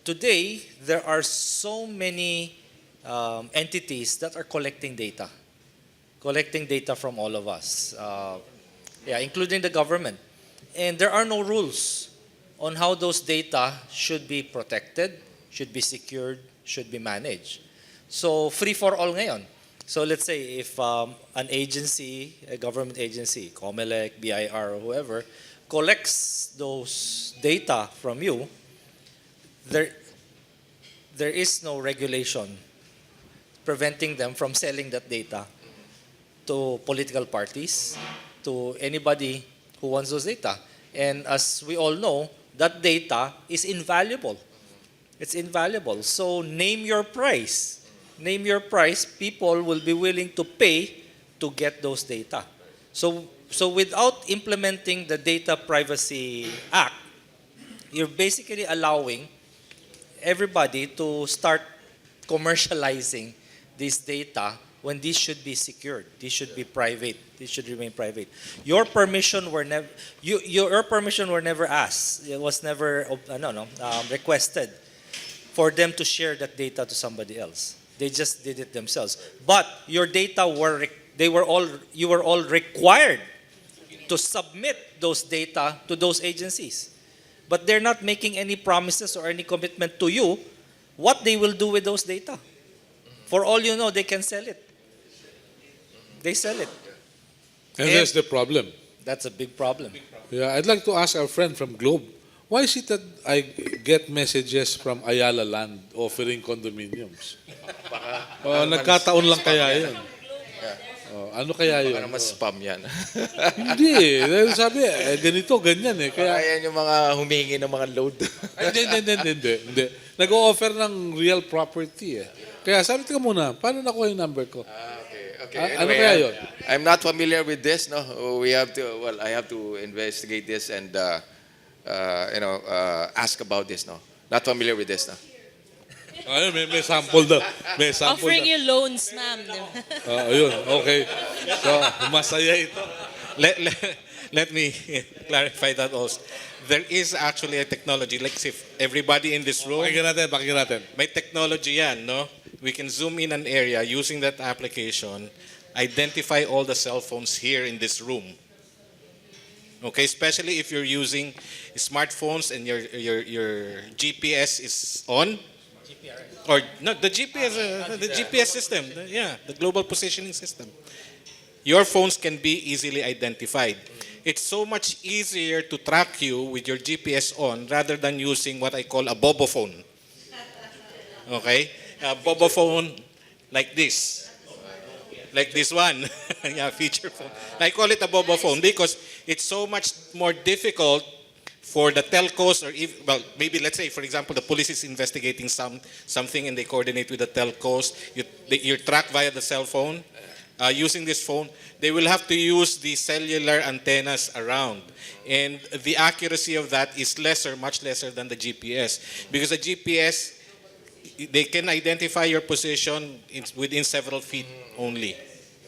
today there are so many entities that are collecting data from all of us, including the government, and there are no rules on how those data should be protected, should be secured, should be managed. So free for all ngayon. So let's say if an agency, a government agency, COMELEC, BIR, or whoever, collects those data from you, there is no regulation preventing them from selling that data to political parties, to anybody who wants those data. And as we all know, that data is invaluable. It's invaluable. So name your price. Name your price. People will be willing to pay to get those data. So without implementing the Data Privacy Act, you're basically allowing everybody to start commercializing this data when these should be secured. These should be private. These should remain private. Your permission were never asked. It was never requested for them to share that data to somebody else. They just did it themselves. But your data you were all required to submit those data to those agencies. But they're not making any promises or any commitment to you what they will do with those data. For all you know, they can sell it. They sell it. And that's the problem. That's a big problem. Yeah, I'd like to ask our friend from Globe, why is it that I get messages from Ayala Land offering condominiums? Nagkataon lang kaya yan. Ano kaya yun? Para mas spam yan. Hindi. Dahil sabi, ganito, ganyan eh. Kaya Kaya, yan yung mga humingi ng mga load. hindi. Nag-o-offer ng real property eh. Kaya sabi, tika muna, paano nakuha yung number ko? Okay. Ano kaya yun? I'm not familiar with this. No, I have to investigate this and ask about this. No, not familiar with this. No. Ayun, may sample daw. May sample Offering daw. you loans, ma'am. Ayun, okay. So, masaya ito. Let me clarify that also. There is actually a technology, like if everybody in this room, Pakinggan natin. may technology yan, no? We can zoom in an area using that application, identify all the cell phones here in this room. Okay, especially if you're using smartphones and your GPS is on. Or no, the GPS system, the global positioning system. Your phones can be easily identified. It's so much easier to track you with your GPS on rather than using what I call a bobo phone. Okay? A bobo phone like this. Like this one. Feature phone. I call it a bobo phone because it's so much more difficult for the telcos or maybe let's say, for example, the police is investigating something and they coordinate with the telcos. You're tracked via the cell phone. Using this phone, they will have to use the cellular antennas around. And the accuracy of that is much lesser than the GPS. Because the GPS, they can identify your position within several feet only.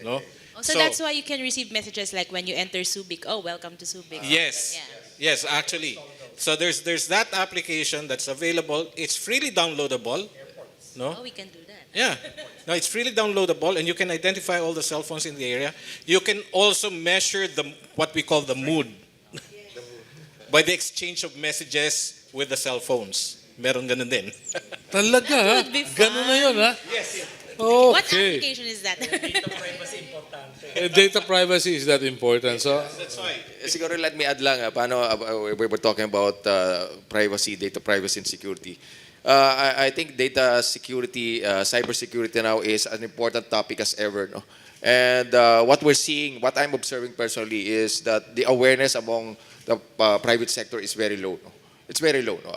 No? So that's why you can receive messages like when you enter Subic, oh, welcome to Subic. Yes. Yeah. Yes, actually. So there's that application that's available. It's freely downloadable. No? Oh, we can do that. Yeah. No, it's freely downloadable and you can identify all the cell phones in the area. You can also measure what we call the mood by the exchange of messages with the cell phones. Meron ganun din. Talaga, ha? That would be fun. Ganun na yun, ha? Yes. What Okay. application is that? Data privacy is that important. So, That's why. Siguro let me add lang, paano we were talking about privacy, data privacy and security. I think data security, cybersecurity now is an important topic as ever. No? And what we're seeing, what I'm observing personally, is that the awareness among the private sector is very low. No? It's very low. No?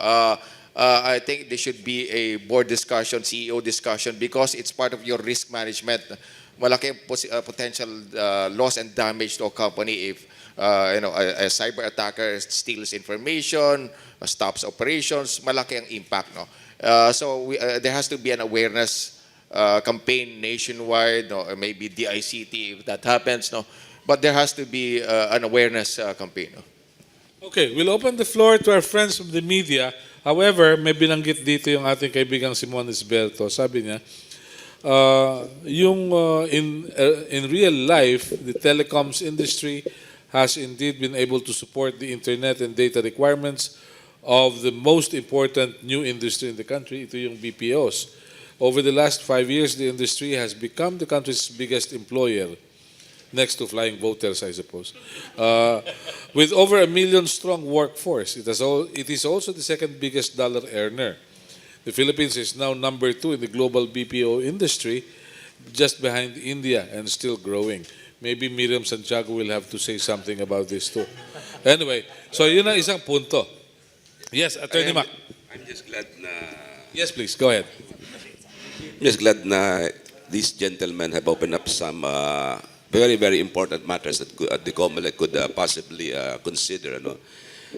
I think there should be a board discussion, CEO discussion, because it's part of your risk management. Malaki ang potential loss and damage to a company if a cyber attacker steals information, stops operations. Malaki ang impact. No? So there has to be an awareness campaign nationwide, no? Or maybe DICT if that happens. No? But there has to be an awareness campaign. No? Okay, we'll open the floor to our friends from the media. However, may binanggit dito yung ating kaibigang Simon Esberto. Sabi niya, in real life, the telecoms industry has indeed been able to support the internet and data requirements of the most important new industry in the country, ito yung BPOs. Over the last 5 years, the industry has become the country's biggest employer, next to flying voters, I suppose. With over 1 million strong workforce, it is also the second biggest dollar earner. The Philippines is now number 2 in the global BPO industry, just behind India and still growing. Maybe Miriam Santiago will have to say something about this too. Anyway, so yun ang isang punto. Yes, Atty. Mac. I'm just glad na... Yes, please, go ahead. I'm just glad na these gentlemen have opened up some very, very important matters that the COMELEC could possibly consider. Ano?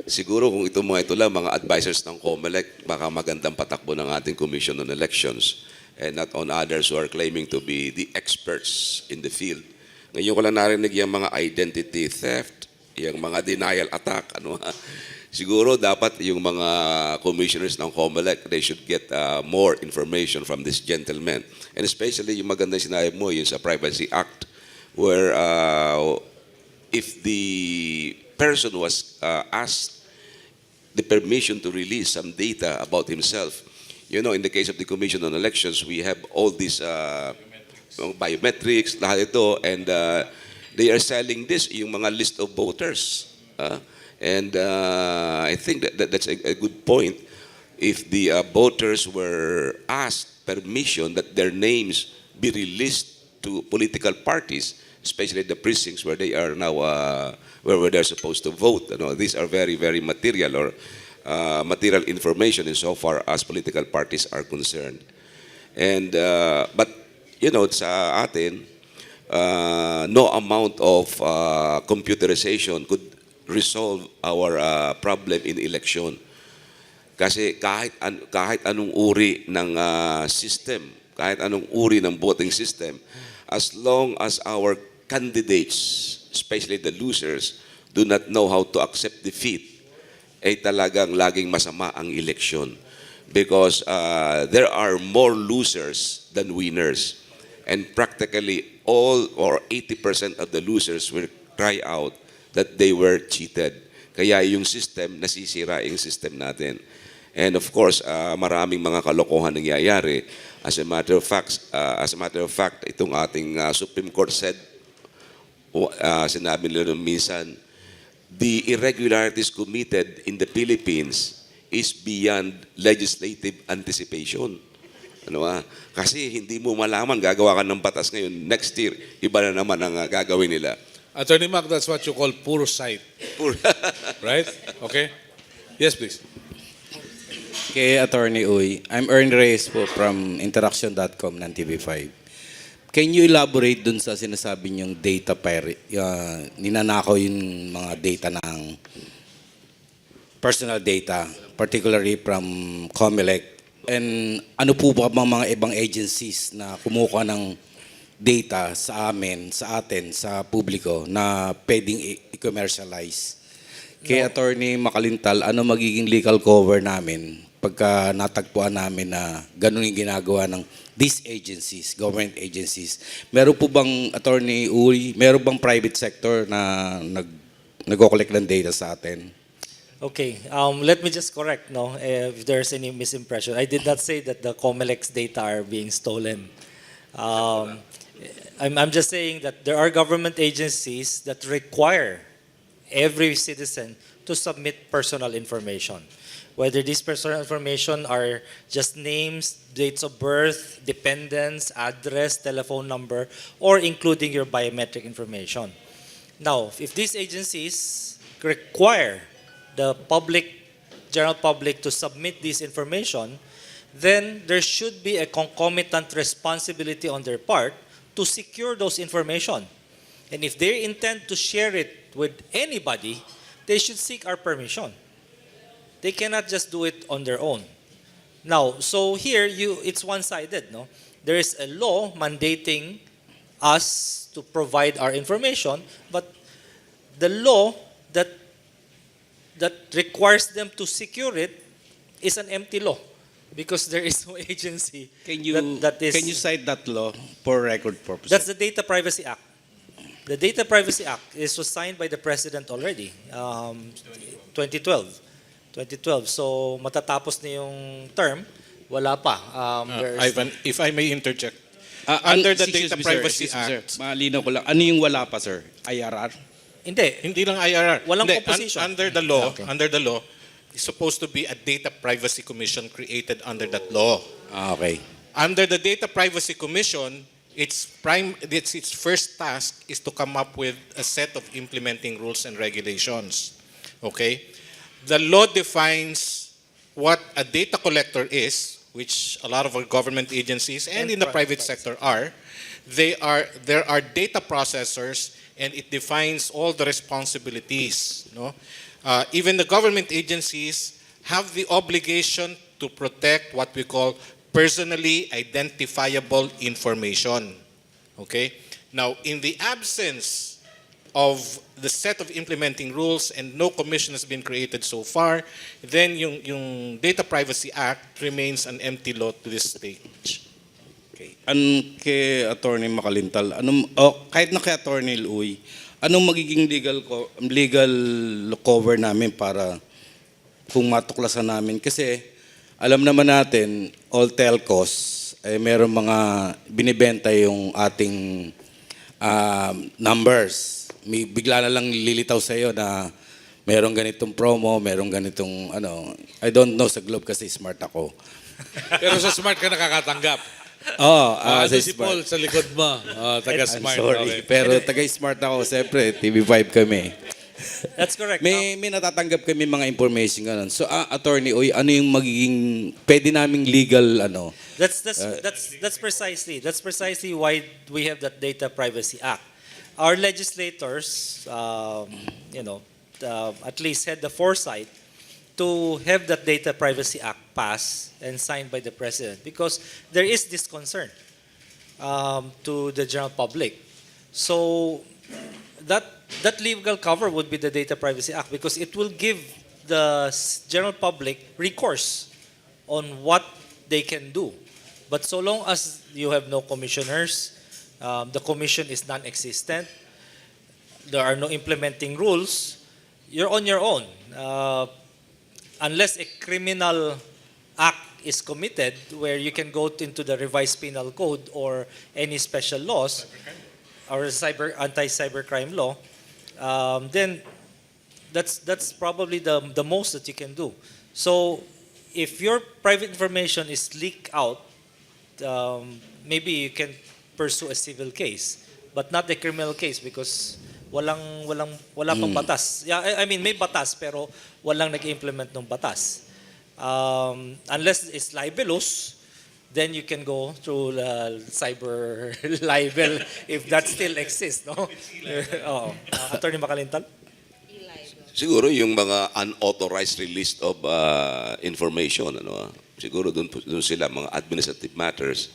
Siguro kung ito mga ito lang, mga advisors ng COMELEC, baka magandang patakbo ng ating Commission on Elections and not on others who are claiming to be the experts in the field. Ngayon ko lang narinig yung mga identity theft, yung mga denial attack. Ano? Siguro dapat yung mga commissioners ng COMELEC, they should get more information from this gentleman. And especially yung magandang sinabi mo, yung sa Privacy Act, where if the person was asked the permission to release some data about himself, you know, in the case of the Commission on Elections, we have all these biometrics, lahat ito, and they are selling this, yung mga list of voters. And I think that's a good point. If the voters were asked permission that their names be released to political parties, especially the precincts where they are now, where they're supposed to vote. You know, these are very, very material or material information insofar as political parties are concerned. And but you know, sa atin, no amount of computerization could resolve our problem in election. Kasi kahit anong uri ng system, kahit anong uri ng voting system, as long as our candidates, especially the losers, do not know how to accept defeat, ay talagang laging masama ang eleksyon. Because there are more losers than winners. And practically all or 80% of the losers will cry out that they were cheated. Kaya yung system, nasisira yung system natin. And of course, maraming mga kalokohan nangyayari. As a matter of fact, itong ating Supreme Court said, sinabi nila minsan, the irregularities committed in the Philippines is beyond legislative anticipation. Ano ba? Kasi hindi mo malaman, gagawa ka ng batas ngayon, next year, iba na naman ang gagawin nila. Attorney Mac, that's what you call poor sight. Right? Okay? Yes, please. Kay Attorney Uy, I'm Ern Reyes po from Interaction.com ng TV5. Can you elaborate dun sa sinasabi niyong data pirate? Ninanakaw yung mga data ng personal data, particularly from COMELEC. And ano po ba mga ibang agencies na kumukuha ng data sa amin, sa atin, sa publiko na pwedeng i-commercialize? Kay Attorney Macalintal, ano magiging legal cover namin pagka natagpuan namin na ganun yung ginagawa ng these agencies, government agencies? Meron po bang, Attorney Uy, meron bang private sector na nag-collect ng data sa atin? Okay, let me just correct, no, if there's any misimpression. I did not say that the COMELEC's data are being stolen. I'm just saying that there are government agencies that require every citizen to submit personal information. whether these personal information are just names, dates of birth, dependents, address, telephone number, or including your biometric information. Now, if these agencies require the general public to submit this information, then there should be a concomitant responsibility on their part to secure those information. And if they intend to share it with anybody, they should seek our permission. They cannot just do it on their own. Now, so here it's one-sided, no? There is a law mandating us to provide our information, but the law that requires them to secure it is an empty law because there is no agency Can you that is. can you cite that law for record purposes? That's the Data Privacy Act. The Data Privacy Act was signed by the President already, 2012. 2012. So matatapos na yung term, wala pa. Ivan, if I may interject, under the Excuse Data me, sir. Privacy Excuse me, sir. Act, Malinaw ko lang. Ano yung wala pa, sir? IRR? Hindi hindi lang IRR. Walang Hindi, composition. under the law, it's supposed to be a Data Privacy Commission created under that law. Okay. Under the Data Privacy Commission, its first task is to come up with a set of implementing rules and regulations. Okay? The law defines what a data collector is, which a lot of our government agencies and in the private sector are. There are data processors, and it defines all the responsibilities. No? Even the government agencies have the obligation to protect what we call personally identifiable information. Okay? Now, in the absence of the set of implementing rules and no commission has been created so far, then yung Data Privacy Act remains an empty law to this stage. Okay. Kay Attorney Macalintal, kahit na kay Attorney Luy, anong magiging legal cover namin para kung matuklasan namin? Kasi alam naman natin, all telcos, meron mga binibenta yung ating numbers. Bigla na lang lilitaw sa iyo na merong ganitong promo, merong ganitong I don't know sa Globe kasi smart ako. Pero sa Smart ka nakakatanggap. Sa Si Paul sa likod mo. Taga-Smart. Sorry, Okay. pero taga-smart ako. Siyempre, TV5 kami. That's correct. May natatanggap kami mga information ganun. So, Attorney Uy, ano yung magiging pwede naming legal That's precisely why we have that Data Privacy Act. Our legislators, at least had the foresight to have that Data Privacy Act passed and signed by the President because there is this concern to the general public. So that legal cover would be the Data Privacy Act because it will give the general public recourse on what they can do. But so long as you have no commissioners, the commission is non-existent, there are no implementing rules, you're on your own. Unless a criminal act is committed where you can go into the revised penal code or any special laws or anti-cybercrime law, then that's probably the most that you can do. So if your private information is leaked out, maybe you can pursue a civil case, but not a criminal case because wala pang batas. Yeah, I mean may batas pero walang nag-implement ng batas. Unless it's libelous, then you can go through cyber libel if that still exists, no? Attorney Macalintal? Siguro yung mga unauthorized release of information, siguro dun sila mga administrative matters.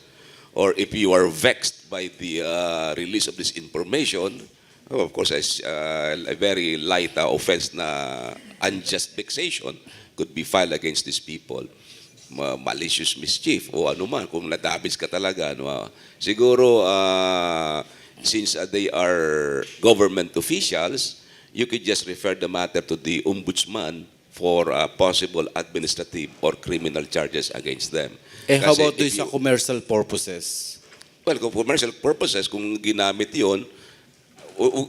Or if you are vexed by the release of this information, of course, a very light offense na unjust vexation could be filed against these people. Malicious mischief o anuman, kung nadabis ka talaga. Siguro, since they are government officials, you could just refer the matter to the ombudsman for possible administrative or criminal charges against them. how about this sa commercial purposes? Well, kung commercial purposes, kung ginamit yon,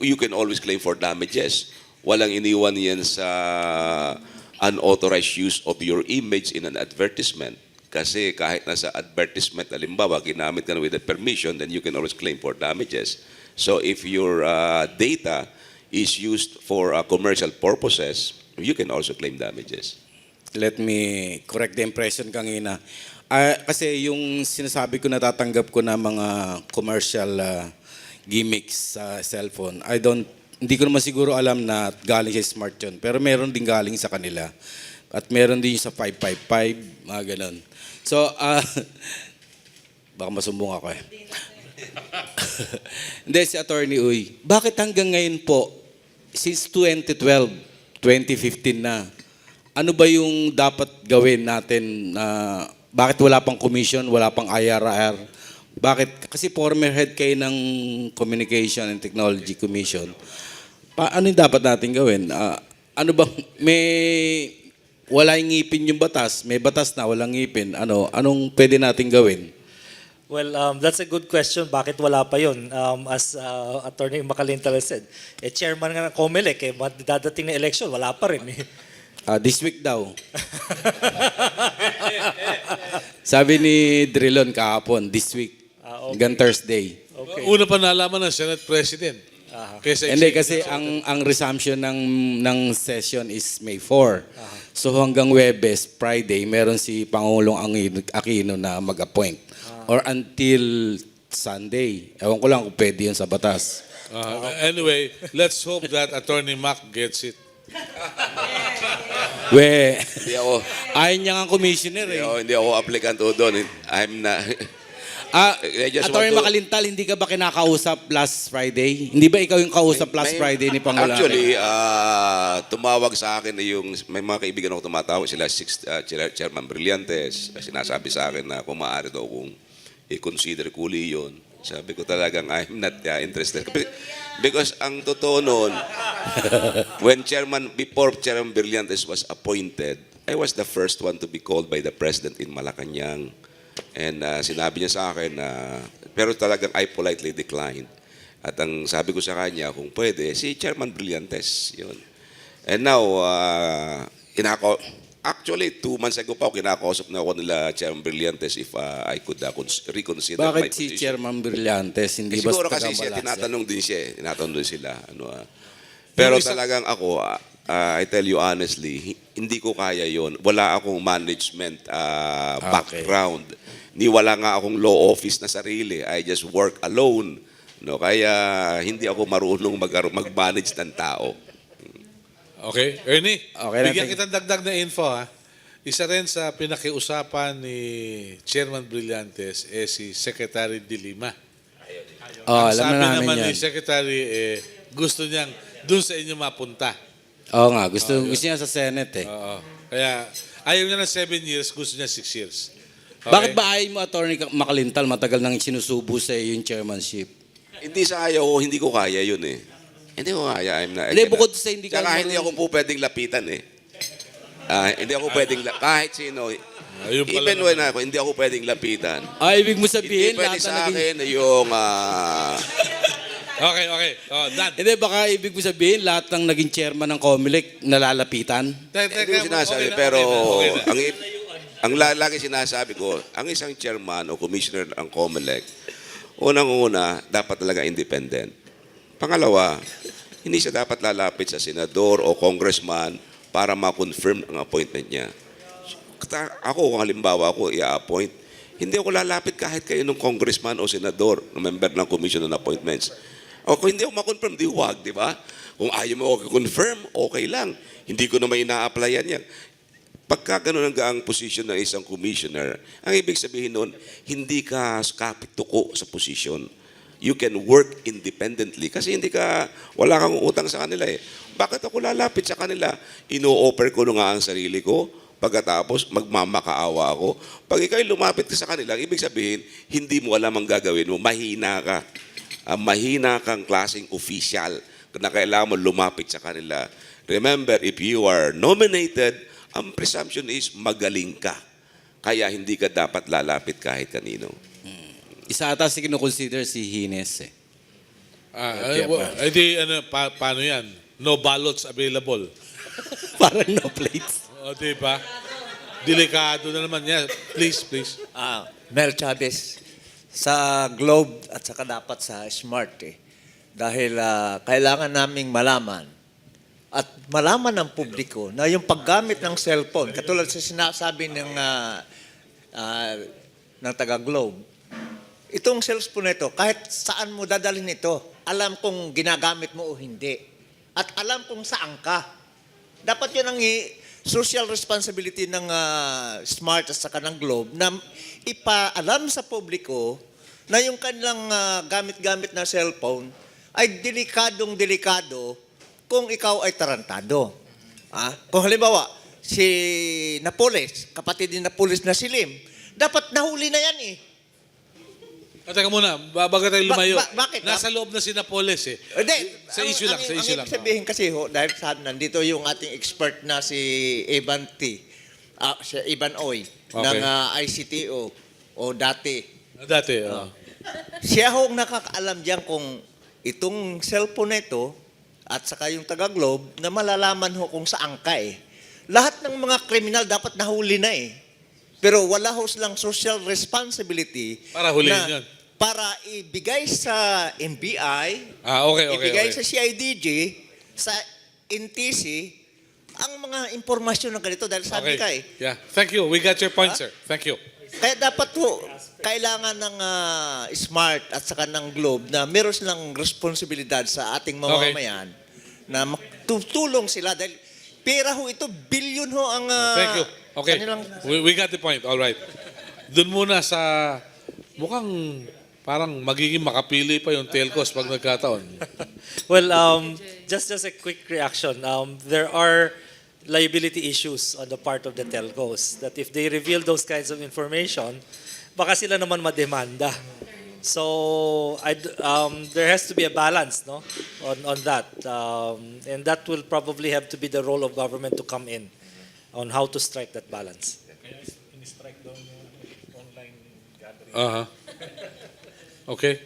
you can always claim for damages. Walang iniwan yan sa unauthorized use of your image in an advertisement. Kasi kahit nasa advertisement, halimbawa, ginamit ka na with the permission, then you can always claim for damages. So if your data is used for commercial purposes, you can also claim damages. Let me correct the impression kanina. Kasi yung sinasabi ko natatanggap ko na mga commercial gimmicks sa cellphone, hindi ko naman siguro alam na galing sa smart yun. Pero meron din galing sa kanila. At meron din sa 555, mga ganun. So, baka masumbong ako eh. Hindi, si Attorney Uy, bakit hanggang ngayon po, since 2012, 2015 na, ano ba yung dapat gawin natin na bakit wala pang commission, wala pang IRR? Bakit? Kasi former head kayo ng Communication and Technology Commission. Ano yung dapat natin gawin? Ano bang, wala yung ngipin yung batas, may batas na, walang ngipin. Anong pwede natin gawin? Well, that's a good question. Bakit wala pa yun? As Attorney Macalintal said, chairman nga ng COMELEC, dadating na election, wala pa rin. This week daw. Sabi ni Drilon kahapon, this week. Okay. Hanggang Thursday. Okay. Una pa nalaman ng Senate President. Kaysa Hindi kasi ang resumption ng session is May 4. So hanggang Webes, Friday, meron si Pangulong Aquino na mag-appoint. Or until Sunday. Ewan ko lang kung pwede yun sa batas. Anyway, let's hope that Attorney Mac gets it. Hindi ako, Ayaw niya nga commissioner eh. hindi ako applicant o doon. I'm not... I just Attorney want to- Macalintal, hindi ka ba kinakausap last Friday? Hindi ba ikaw yung kausap last Friday ni Pangulo? Actually, tumawag sa akin may mga kaibigan ako tumatawag sila, Chairman Brillantes, sinasabi sa akin na kung maaari daw kung i-consider kuli yun. Sabi ko talagang I'm not interested. Because ang totoo noon, before Chairman Brillantes was appointed, I was the first one to be called by the President in Malacanang. And sinabi niya sa akin na, pero talagang I politely declined. At ang sabi ko sa kanya, kung pwede, si Chairman Brillantes, yun. And now, actually, 2 months ago pa, kinakausap na ako nila Chairman Brillantes if I could reconsider my Bakit position. si Chairman Brillantes? Hindi ba Siguro kasi siya, tinatanong din sila. Pero talagang ako, I tell you honestly, hindi ko kaya yon. Wala akong management background. Ni wala nga akong law office na sarili. I just work alone. No, kaya hindi ako marunong mag-manage ng tao. Okay? Ernie, Okay, bigyan natin. kitang dagdag na info ha. Isa rin sa pinakiusapan ni Chairman Brillantes si Secretary de Lima. Ang Alam sabi na namin naman yan. ni Secretary, gusto niyang dun sa inyo mapunta. Oo nga, gusto niya sa Senate eh. Oo. Kaya ayaw niya ng 7 years, gusto niya 6 years. Okay? Bakit ba ayaw mo, Attorney Macalintal, matagal nang sinusubo sa iyo yung chairmanship? Hindi sa ayaw ko, hindi ko kaya yun eh. Hindi ko kaya. Hindi, bukod sa hindi ka... Tsaka hindi ako po pwedeng lapitan eh. Hindi ako pwedeng, kahit sino. Ayun pala Even when ako, hindi ako pwedeng lapitan. Ibig mo sabihin, Hindi pwede lahat na sa naging... akin yung... Okay. Oh, done. Hindi, baka ibig mo sabihin, lahat ng naging chairman ng COMELEC nalalapitan? hindi ko sinasabi, pero ang lagi sinasabi ko, ang isang chairman o commissioner ng COMELEC, unang-una, dapat talaga independent. Pangalawa, hindi siya dapat lalapit sa senador o congressman para ma-confirm ang appointment niya. Ako, kung halimbawa ako i-appoint, hindi ako lalapit kahit kayo ng congressman o senador, ng member ng Commission on Appointments. O kung hindi ako ma-confirm, di huwag, di ba? Kung ayaw mo ako confirm, okay lang. Hindi ko naman ina-applyan yan. Pagka ganun ang position ng isang commissioner, ang ibig sabihin nun, hindi ka kapit-tuko sa position. You can work independently kasi wala kang utang sa kanila eh. Bakit ako lalapit sa kanila? Ino-offer ko na nga ang sarili ko, pagkatapos magmamakaawa ako. Pag ikaw'y lumapit ka sa kanila, ibig sabihin, hindi mo alam ang gagawin mo, mahina ka. Mahina kang klaseng official na kailangan mo lumapit sa kanila. Remember, if you are nominated, ang presumption is magaling ka. Kaya hindi ka dapat lalapit kahit kanino. Isa ata si kinukonsider si Hines eh. Paano yan? No ballots available. Parang no plates. O, di ba? Delikado na naman yan. Please, please. Mel Chavez, sa Globe at saka dapat sa Smart Dahil kailangan naming malaman at malaman ng publiko na yung paggamit ng cellphone, katulad sa sinasabi ng taga-Globe, itong cellphone nito, kahit saan mo dadalhin ito, alam kung ginagamit mo o hindi. At alam kung saan ka. Dapat yun ang social responsibility ng Smart at saka ng Globe na ipaalam sa publiko na yung kanilang gamit-gamit na cellphone ay delikadong-delikado kung ikaw ay tarantado. Kung halimbawa, si Napoles, kapatid ni Napoles na si Lim, dapat nahuli na yan Teka muna, bago tayo lumayo. Bakit? Nasa loob na si Napoles Hindi. Sa issue lang, sa issue lang. Ang sabihin kasi dahil nandito yung ating expert na si Evan si Evan Oy, ng ICTO, o dati. Dati, Siya ang nakakaalam diyan kung itong cellphone nito at saka yung taga-Globe na malalaman kung saan ka Lahat ng mga kriminal dapat nahuli na Pero wala silang social responsibility Para huliin yun. Para ibigay sa NBI, okay. ibigay sa CIDG, sa NTC, ang mga impormasyon ng ganito dahil sabi ka Yeah. Thank you. We got your point, sir. Thank you. Kaya dapat kailangan ng Smart at saka ng Globe na meron silang responsibilidad sa ating mamamayan na tutulong sila dahil pera ito, billion ang Thank you. Okay. kanilang... We got the point. All right. Doon muna sa mukhang parang magiging makapili pa yung telcos pag nagkataon. Well, just a quick reaction. There are liability issues on the part of the telcos that if they reveal those kinds of information, baka sila naman mademanda. So there has to be a balance, no, on that, and that will probably have to be the role of government to come in on how to strike that balance. Okay.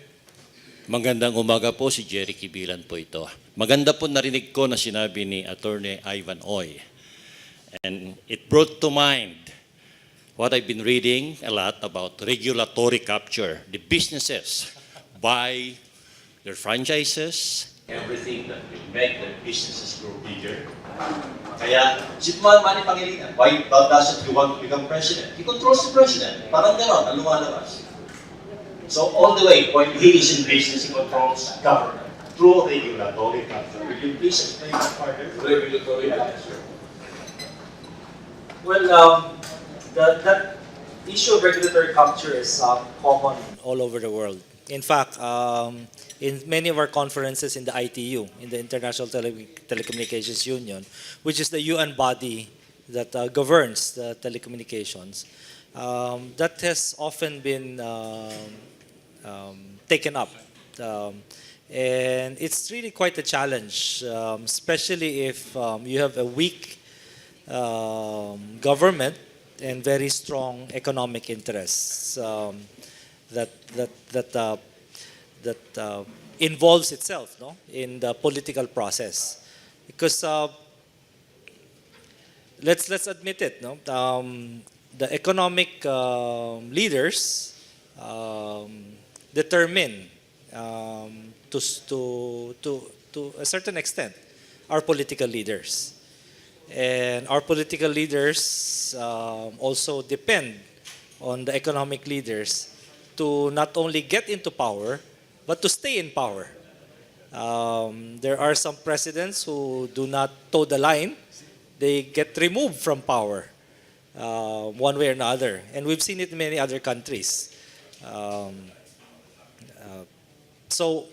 Magandang umaga po, si Jerry Kibilan po ito. Maganda po narinig ko na sinabi ni Atty. Ivan Oy. And it brought to mind what I've been reading a lot about regulatory capture. The businesses buy their franchises, everything that will make their businesses grow bigger. Kaya, si Manny Pangilinan, why doesn't he want to become president? He controls the president. Parang gano'n, ang lumalabas. So all the way, when he is in business, he controls government through regulatory capture. Will you please explain that further? Regulatory capture. Well, that issue of regulatory capture is common all over the world. In fact, in many of our conferences in the ITU, in the International Telecommunications Union, which is the UN body that governs the telecommunications, that has often been taken up. And it's really quite a challenge, especially if you have a weak government and very strong economic interests that involves itself, no, in the political process. Because let's admit it, no, the economic leaders determine to a certain extent our political leaders. And our political leaders also depend on the economic leaders to not only get into power, but to stay in power. There are some presidents who do not toe the line. They get removed from power one way or another. And we've seen it in many other countries. So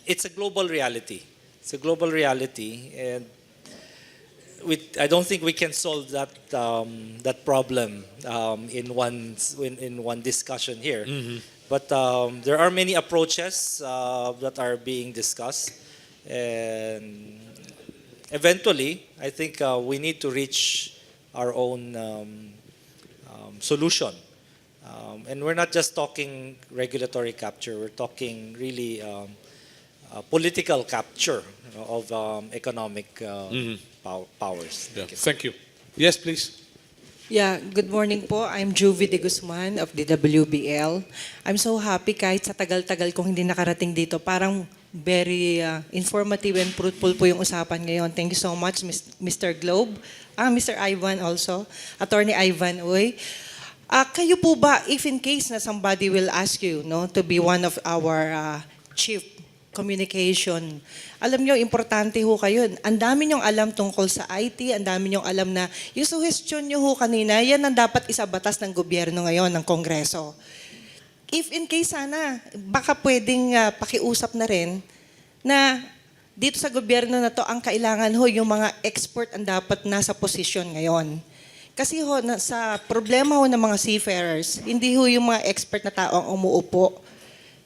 it's a global reality. It's a global reality. And I don't think we can solve that that problem in one discussion here. Mm-hmm. But there are many approaches that are being discussed, and eventually, I think we need to reach our own solution. And we're not just talking regulatory capture; we're talking really political capture of economic powers. Yeah. Thank you. Yes, please. Yeah, good morning po. I'm Juvie de Guzman of the WBL. I'm so happy kahit sa tagal-tagal kong hindi nakarating dito. Parang very informative and fruitful po yung usapan ngayon. Thank you so much, Mr. Globe. Mr. Ivan also. Attorney Ivan Uy. Kayo po ba, if in case na somebody will ask you to be one of our chief communication, alam nyo, importante ho kayo. Ang dami nyong alam tungkol sa IT, ang dami nyong alam na yung suggestion nyo ho kanina, yan ang dapat isabatas ng gobyerno ngayon, ng Kongreso. If in case sana, baka pwedeng pakiusap na rin na dito sa gobyerno na to, ang kailangan ho, yung mga expert ang dapat nasa posisyon ngayon. Kasi ho, sa problema ho ng mga seafarers, hindi ho yung mga expert na tao ang umuupo.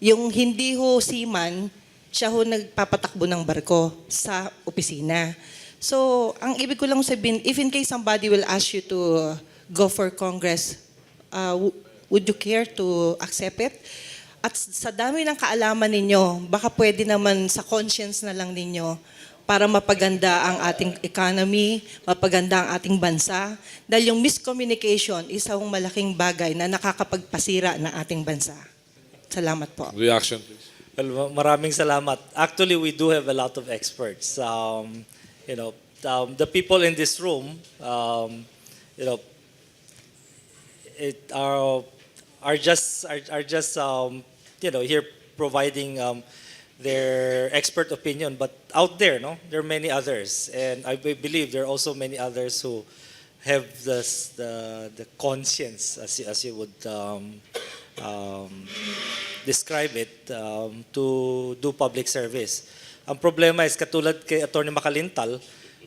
Yung hindi ho seaman, siya ho nagpapatakbo ng barko sa opisina. So, ang ibig ko lang sabihin, if in case somebody will ask you to go for Congress, would you care to accept it? At sa dami ng kaalaman ninyo, baka pwede naman sa conscience na lang ninyo para mapaganda ang ating economy, mapaganda ang ating bansa. Dahil yung miscommunication, isang malaking bagay na nakakapagpasira ng ating bansa. Salamat po. Reaction, please. Well, maraming salamat. Actually, we do have a lot of experts. The people in this room, are just here providing their expert opinion. But out there, there are many others, and I believe there are also many others who have the conscience, as you would describe it, to do public service. Ang problema is, katulad kay Atty. Macalintal,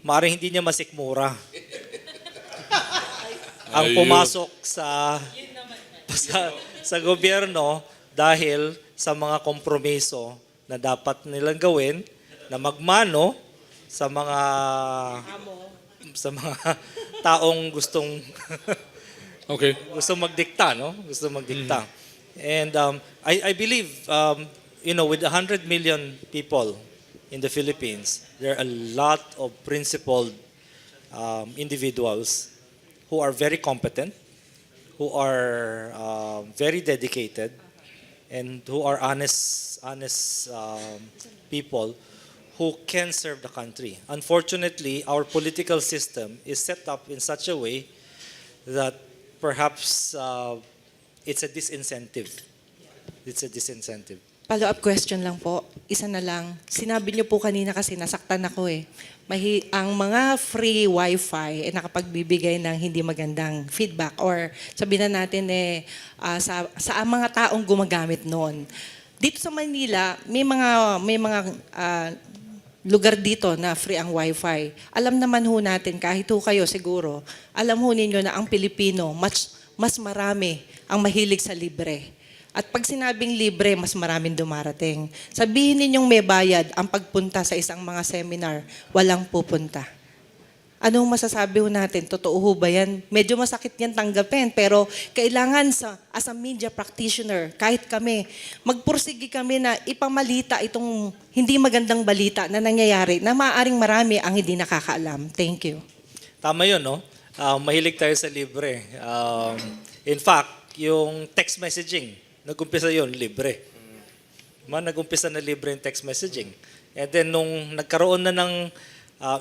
maaaring hindi niya masikmura ang pumasok sa gobyerno dahil sa mga kompromiso na dapat nilang gawin, na magmano sa mga taong gustong magdikta, Gusto magdikta. And I believe, with 100 million people in the Philippines, there are a lot of principled individuals who are very competent, who are very dedicated, and who are honest people who can serve the country. Unfortunately, our political system is set up in such a way that perhaps it's a disincentive. It's a disincentive. Follow-up question lang po. Isa na lang. Sinabi niyo po kanina kasi nasaktan ako eh. Ang mga free wifi nakapagbibigay ng hindi magandang feedback or sabihin na natin sa mga taong gumagamit noon. Dito sa Manila, may mga lugar dito na free ang wifi. Alam naman ho natin, kahit ho kayo siguro, alam ho ninyo na ang Pilipino, mas marami ang mahilig sa libre. At pag sinabing libre, mas maraming dumarating. Sabihin ninyong may bayad ang pagpunta sa isang mga seminar, walang pupunta. Anong masasabi ho natin? Totoo ho ba yan? Medyo masakit yan tanggapin, pero kailangan as a media practitioner, kahit kami, magpursigi kami na ipamalita itong hindi magandang balita na nangyayari na maaaring marami ang hindi nakakaalam. Thank you. Tama yun, no? Mahilig tayo sa libre. In fact, yung text messaging, nag-umpisa yun, libre. Nag-umpisa na libre yung text messaging. And then nung nagkaroon na ng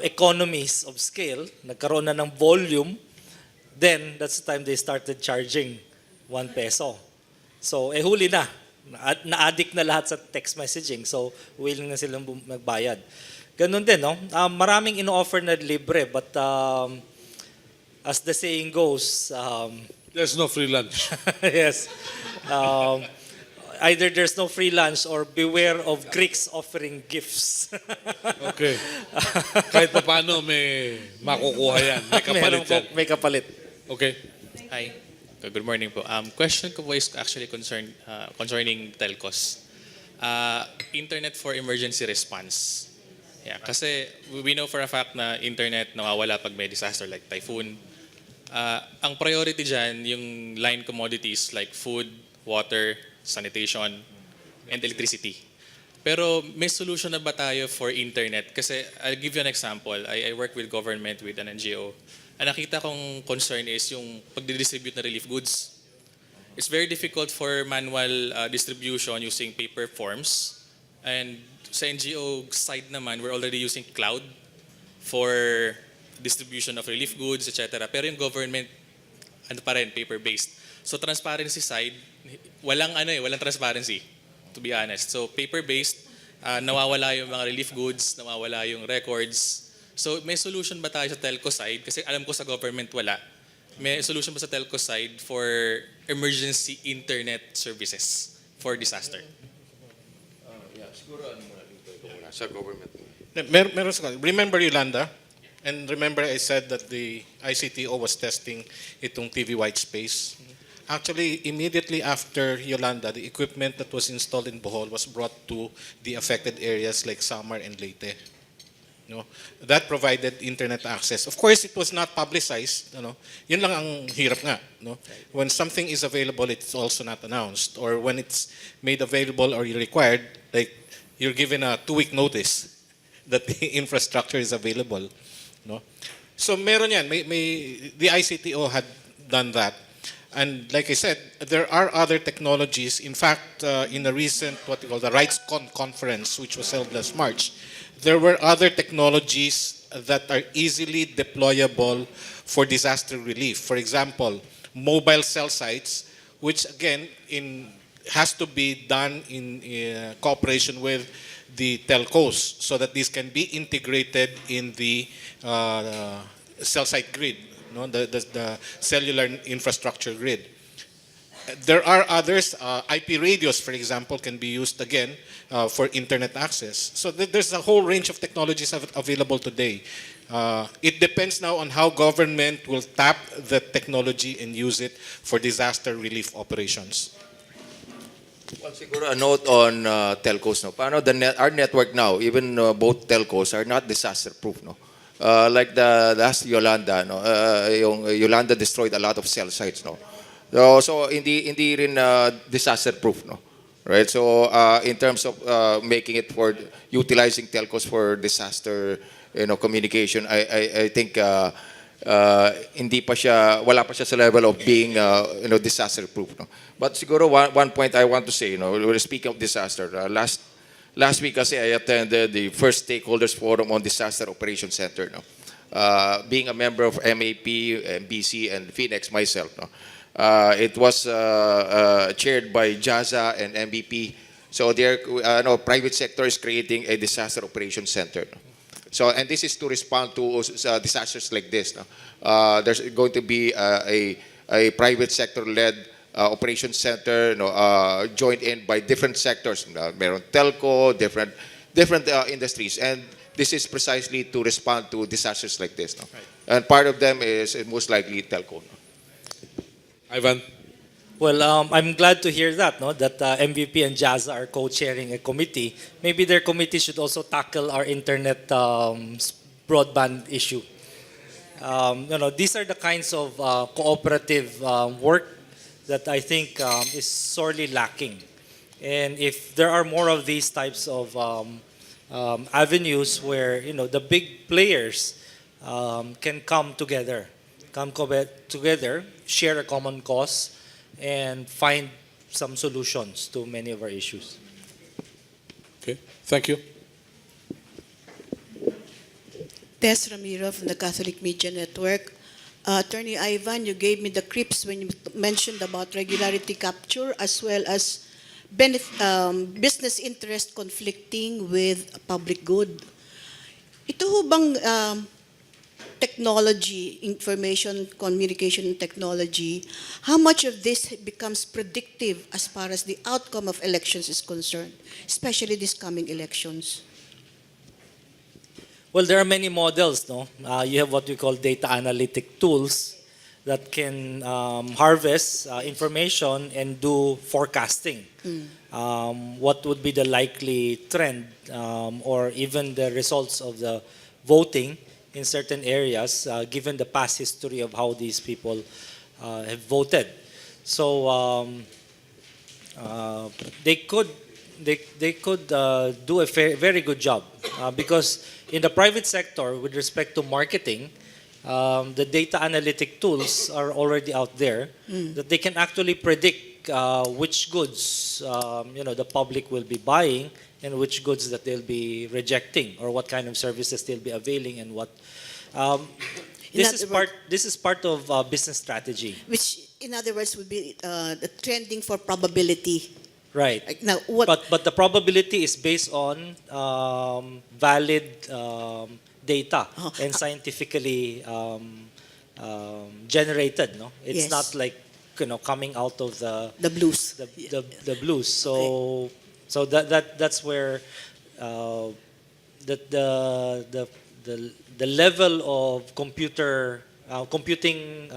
economies of scale, nagkaroon na ng volume, then that's the time they started charging 1 peso. So, huli na. Na-addict na lahat sa text messaging. So, willing na silang magbayad. Ganun din, no? Maraming ino-offer na libre, but as the saying goes, There's no free lunch. yes. Either there's no free lunch or beware of Greeks offering gifts. Okay. Kahit pa paano may makukuha yan. May kapalit yan. May kapalit. Okay. Hi. Good morning po. Question ko po is actually concerning telcos. Internet for emergency response. Yeah, kasi we know for a fact na internet nawawala pag may disaster like typhoon. Ang priority dyan, yung line commodities like food, water, sanitation, and electricity. Pero may solution na ba tayo for internet? Kasi I'll give you an example. I work with government with an NGO. ang nakita kong concern is yung pagdidistribute na relief goods. It's very difficult for manual distribution using paper forms. And sa NGO side naman, we're already using cloud for distribution of relief goods, etc. Pero yung government, ano pa rin, paper-based. So transparency side, walang transparency, to be honest. So paper-based, nawawala yung mga relief goods, nawawala yung records. So may solution ba tayo sa telco side? Kasi alam ko sa government wala. May solution ba sa telco side for emergency internet services for disaster? Sa government. Remember Yolanda? And remember I said that the ICTO was testing itong TV white space. Actually, immediately after Yolanda, the equipment that was installed in Bohol was brought to the affected areas like Samar and Leyte. No, that provided internet access. Of course, it was not publicized. Yun lang ang hirap nga. No? When something is available, it's also not announced. Or when it's made available or required, like you're given a 2-week notice that the infrastructure is available. No? So meron yan. The ICTO had done that. And like I said, there are other technologies. In fact, in a recent, what we call the RightsCon conference, which was held last March, there were other technologies that are easily deployable for disaster relief. For example, mobile cell sites, which again has to be done in cooperation with the telcos so that these can be integrated in the cell site grid, the cellular infrastructure grid. There are others, IP radios, for example, can be used again for internet access. So there's a whole range of technologies available today. It depends now on how government will tap the technology and use it for disaster relief operations. Well, siguro a note on telcos. No? Paano our network now, even both telcos are not disaster-proof. No? Like the last Yolanda, no? Yung Yolanda destroyed a lot of cell sites. No? So hindi rin disaster-proof. No? Right? So in terms of making it for utilizing telcos for disaster communication, I think wala pa siya sa level of being disaster-proof. No? But siguro one point I want to say, speaking of disaster, last week kasi I attended the first stakeholders forum on disaster operations center. No? Being a member of MAP, MBC, and Phoenix myself, no? It was chaired by JAZA and MVP. So their private sector is creating a disaster operations center. No? So, and this is to respond to disasters like this. No? There's going to be a private sector-led operations center, joined in by different sectors. Meron telco, different industries, and this is precisely to respond to disasters like this. No? Right. And part of them is most likely telco. No? Ivan? Well, I'm glad to hear that, that MVP and JAZA are co-chairing a committee. Maybe their committee should also tackle our internet broadband issue. These are the kinds of cooperative work that I think is sorely lacking. And if there are more of these types of avenues where the big players can come together, share a common cause, and find some solutions to many of our issues. Okay, thank you. Tess Ramiro from the Catholic Media Network. Attorney Ivan, you gave me the creeps when you mentioned about regularity capture as well as business interest conflicting with public good. Ito ho bang technology, information, communication technology, how much of this becomes predictive as far as the outcome of elections is concerned, especially these coming elections? Well, there are many models, no? You have what we call data analytic tools that can harvest information and do forecasting. What would be the likely trend or even the results of the voting in certain areas, given the past history of how these people have voted. So they could do a very good job because in the private sector, with respect to marketing, the data analytic tools are already out there that they can actually predict which goods the public will be buying and which goods that they'll be rejecting, or what kind of services they'll be availing, and what. This is part of business strategy. Which, in other words, would be the trending for probability. Right. Like, now, what? But the probability is based on valid data and scientifically generated. No, it's Yes. not like coming out of The blues. the blues. So that's where the level of computing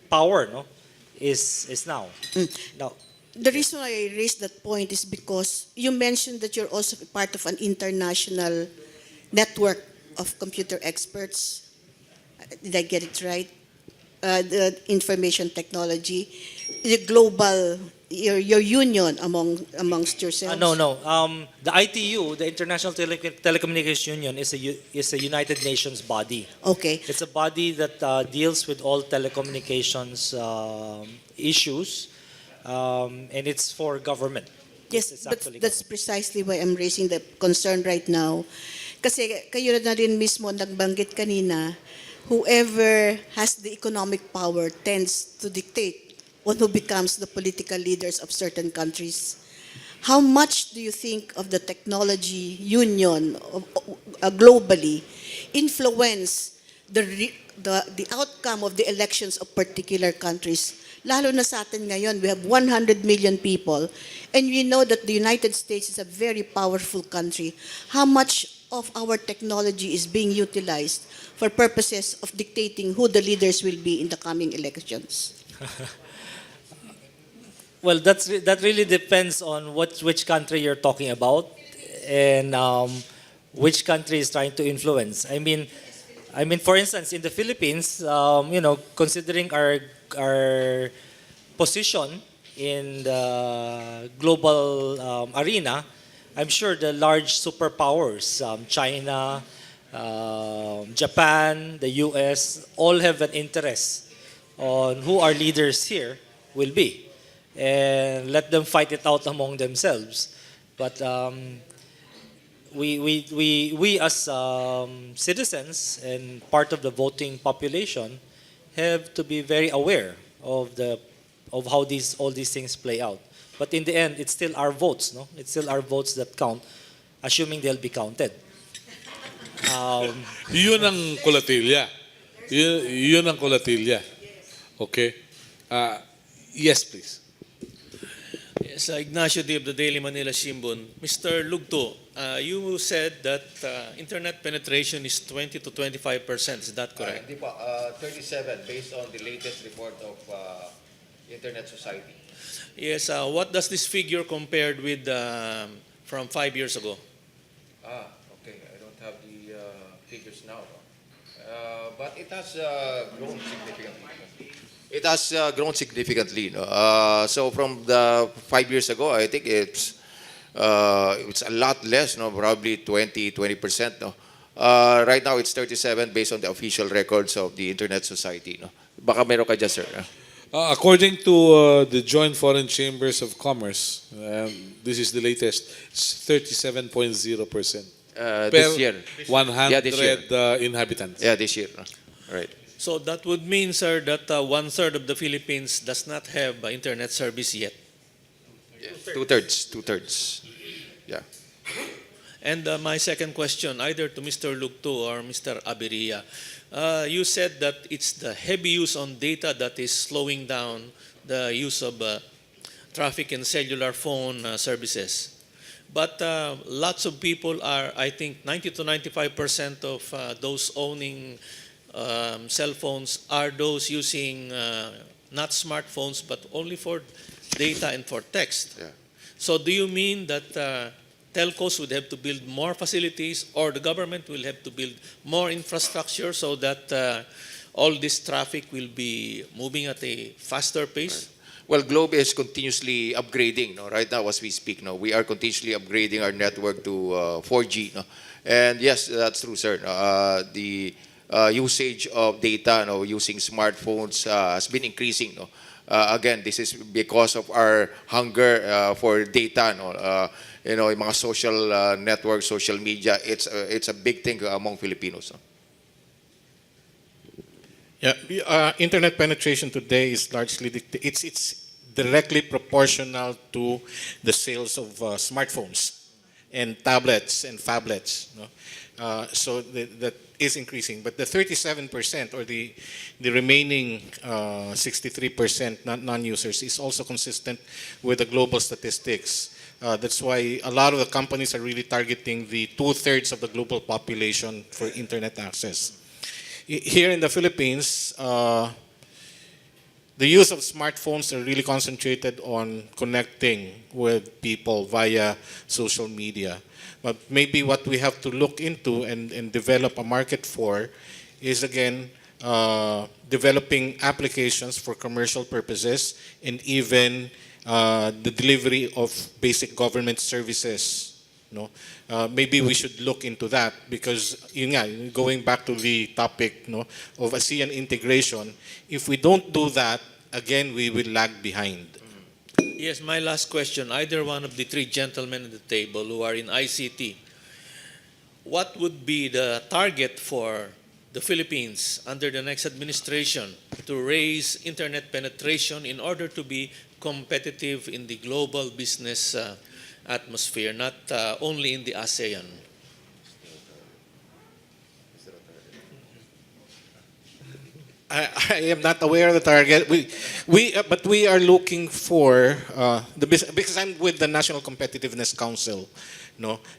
power is now. Now, The reason I raised that point is because you mentioned that you're also part of an international network of computer experts. Did I get it right? The information technology, the global, your union amongst yourselves. no. The ITU, the International Telecommunications Union, is a United Nations body. Okay. It's a body that deals with all telecommunications issues, and it's for government. Yes, It's but actually that's precisely why I'm raising the concern right now. Kasi kayo na rin mismo nagbanggit kanina, whoever has the economic power tends to dictate what who becomes the political leaders of certain countries. How much do you think of the technology union globally influence the outcome of the elections of particular countries? Lalo na sa atin ngayon, we have 100 million people, and we know that the United States is a very powerful country. How much of our technology is being utilized for purposes of dictating who the leaders will be in the coming elections? Well, that really depends on which country you're talking about, and which country is trying to influence. I mean, for instance, in the Philippines, considering our position in the global arena, I'm sure the large superpowers, China, Japan, the US, all have an interest on who our leaders here will be, and let them fight it out among themselves. But we as citizens and part of the voting population have to be very aware of how all these things play out. But in the end, it's still our votes, no? It's still our votes that count, assuming they'll be counted. Yun ang kulatilya. Yun ang kulatilya. Okay? Yes, please. Yes, Ignacio D. of the Daily Manila Shimbun. Mr. Lugtu, you said that internet penetration is 20 to 25%. Is that correct? Hindi po, 37 based on the latest report of Internet Society. Yes, what does this figure compared with from 5 years ago? Okay. I don't have the figures now. But it has grown significantly. It has grown significantly. No? So from the 5 years ago, I think it's a lot less, no? Probably 20%. No? Right now, it's 37 based on the official records of the Internet Society. No? Baka meron ka dyan, sir. According to the Joint Foreign Chambers of Commerce, this is the latest, it's 37.0%. This year. 100 Yeah, this year. inhabitants. Yeah, this year. No? Right. So that would mean, sir, that 1/3 of the Philippines does not have internet service yet. Two-thirds. Yeah. And my second question, either to Mr. Lugtu or Mr. Averia, you said that it's the heavy use on data that is slowing down the use of traffic and cellular phone services. But lots of people are, I think, 90 to 95% of those owning cell phones are those using not smartphones, but only for data and for text. Yeah. So do you mean that telcos would have to build more facilities, or the government will have to build more infrastructure so that all this traffic will be moving at a faster pace? Well, Globe is continuously upgrading. No? Right now, as we speak, no? We are continuously upgrading our network to 4G. No? And yes, that's true, sir. The usage of data, using smartphones has been increasing. Again, this is because of our hunger for data. Yung mga social networks, social media, it's a big thing among Filipinos. Yeah, internet penetration today is largely it's directly proportional to the sales of smartphones and tablets and phablets. So that is increasing, but the 37% or the remaining 63% non-users is also consistent with the global statistics. That's why a lot of the companies are really targeting the 2/3 of the global population for internet access. Here in the Philippines, the use of smartphones are really concentrated on connecting with people via social media. But maybe what we have to look into and develop a market for is, again, developing applications for commercial purposes and even the delivery of basic government services. Maybe we should look into that because, going back to the topic of ASEAN integration, if we don't do that, again, we will lag behind. Yes, my last question. Either one of the three gentlemen at the table who are in ICT, what would be the target for the Philippines under the next administration to raise internet penetration in order to be competitive in the global business atmosphere, not only in the ASEAN? I am not aware of the target. But we are looking for because I'm with the National Competitiveness Council,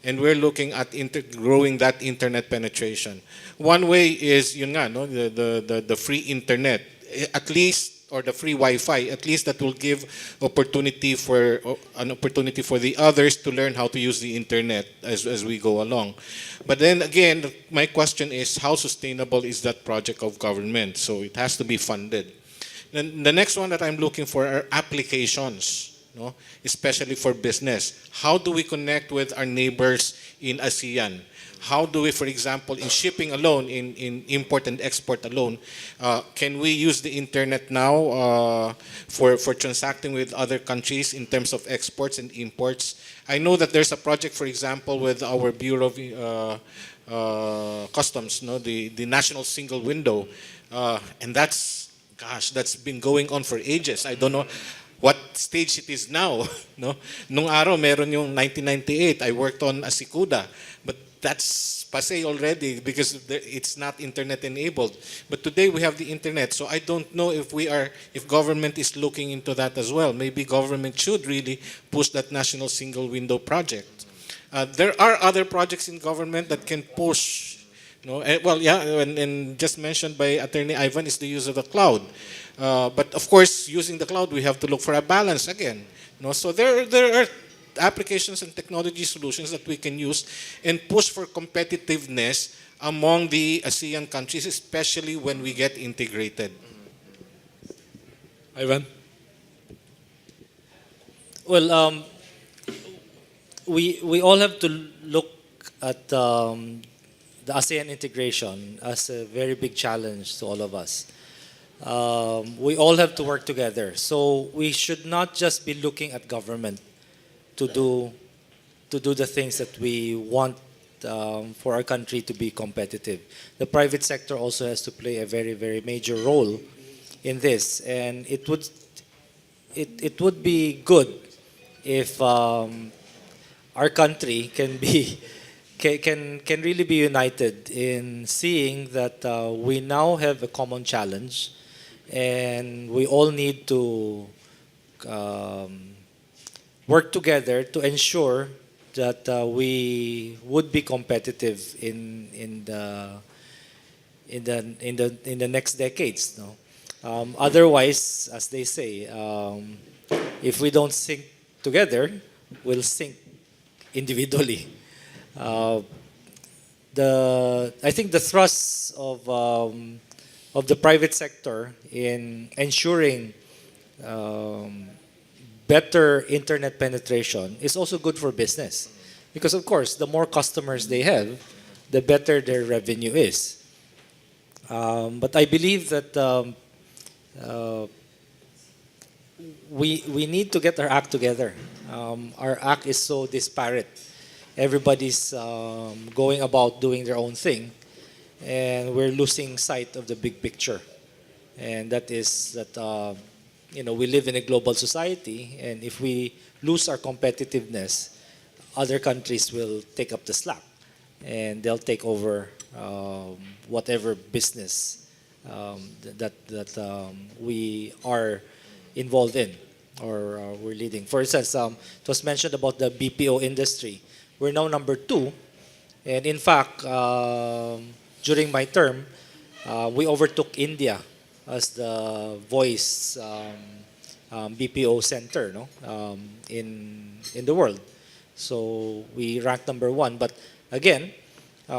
and we're looking at growing that internet penetration. One way is the free internet, at least, or the free Wi-Fi. At least that will give an opportunity for the others to learn how to use the internet as we go along. But then again, my question is, how sustainable is that project of government? So it has to be funded. Then the next one that I'm looking for are applications, especially for business. How do we connect with our neighbors in ASEAN? How do we, for example, in shipping alone, in import and export alone, can we use the internet now for transacting with other countries in terms of exports and imports? I know that there's a project, for example, with our Bureau of Customs, the National Single Window, and that's been going on for ages. I don't know what stage it is now. Nung araw, meron yung 1998, I worked on Asikuda, but that's passé already because it's not internet enabled. But today we have the internet, so I don't know if government is looking into that as well. Maybe government should really push that national single window project. There are other projects in government that can push. And just mentioned by Attorney Ivan is the use of the cloud. But of course, using the cloud, we have to look for a balance again. So there are applications and technology solutions that we can use and push for competitiveness among the ASEAN countries, especially when we get integrated. Ivan? Well, we all have to look at the ASEAN integration as a very big challenge to all of us. We all have to work together. So we should not just be looking at government to do the things that we want for our country to be competitive. The private sector also has to play a very, very major role in this, and it would be good if our country can really be united in seeing that we now have a common challenge, and we all need to work together to ensure that we would be competitive in the next decades. Otherwise, as they say, if we don't sink together, we'll sink individually. I think the thrust of the private sector in ensuring better internet penetration is also good for business. Because of course, the more customers they have, the better their revenue is. But I believe that uh, we need to get our act together. Our act is so disparate. Everybody's going about doing their own thing, and we're losing sight of the big picture. And that is that we live in a global society, and if we lose our competitiveness, other countries will take up the slack, and they'll take over whatever business that we are involved in or we're leading. For instance, it was mentioned about the BPO industry. We're now number 2, and in fact, during my term, we overtook India as the voice BPO center, in the world. So we ranked number 1. But again,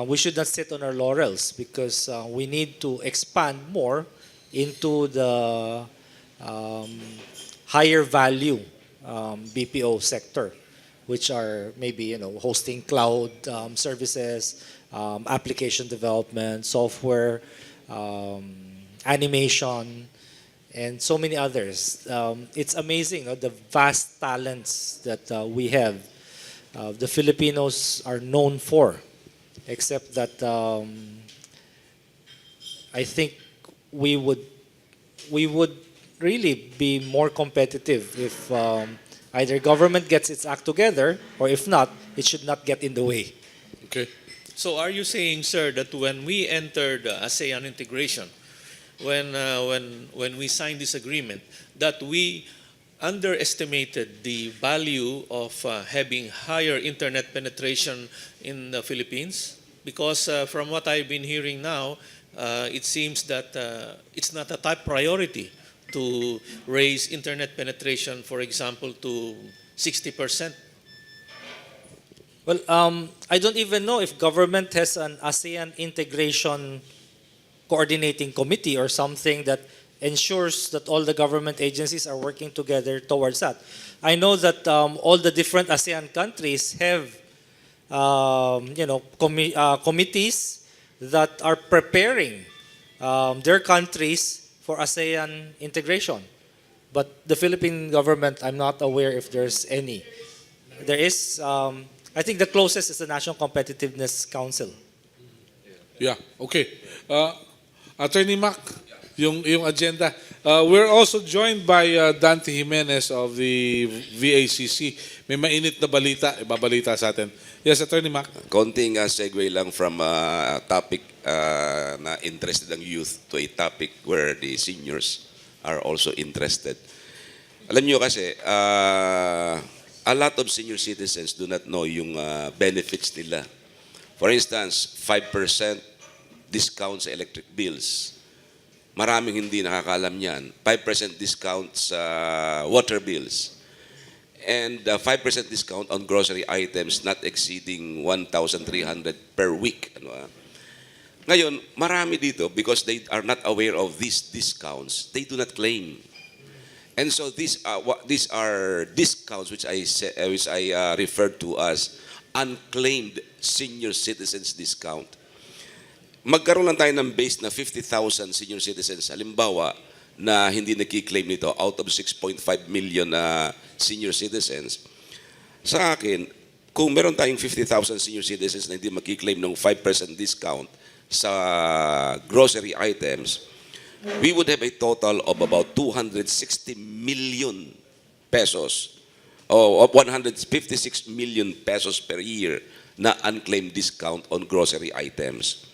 we should not sit on our laurels, because we need to expand more into the higher value BPO sector, which are maybe hosting cloud services, application development, software, animation, and so many others. It's amazing, the vast talents that we have. The Filipinos are known for, except that I think we would really be more competitive if either government gets its act together, or if not, it should not get in the way. Okay. So are you saying, sir, that when we entered ASEAN integration, when we signed this agreement, that we underestimated the value of having higher internet penetration in the Philippines? Because from what I've been hearing now, it seems that it's not a top priority to raise internet penetration, for example, to 60%. Well, I don't even know if government has an ASEAN integration coordinating committee or something that ensures that all the government agencies are working together towards that. I know that all the different ASEAN countries have committees that are preparing their countries for ASEAN integration. But the Philippine government, I'm not aware if there's any. There is, I think the closest is the National Competitiveness Council. Yeah, okay. Attorney Mac, yung agenda. We're also joined by Dante Jimenez of the VACC. May mainit na balita, ibabalita sa atin. Yes, Attorney Mac. Konting segue lang from a topic na interested ang youth to a topic where the seniors are also interested. Alam niyo kasi, a lot of senior citizens do not know yung benefits nila. For instance, 5% discount sa electric bills. Maraming hindi nakakaalam yan. 5% discount sa water bills. And 5% discount on grocery items not exceeding 1,300 per week. Ngayon, marami dito, because they are not aware of these discounts, they do not claim. And so these are discounts which I referred to as unclaimed senior citizens discount. Magkaroon lang tayo ng base na 50,000 senior citizens, halimbawa, na hindi nakiklaim nito out of 6.5 million senior citizens. Sa akin, kung meron tayong 50,000 senior citizens na hindi makiklaim ng 5% discount sa grocery items, we would have a total of about 260 million pesos or 156 million pesos per year na unclaimed discount on grocery items.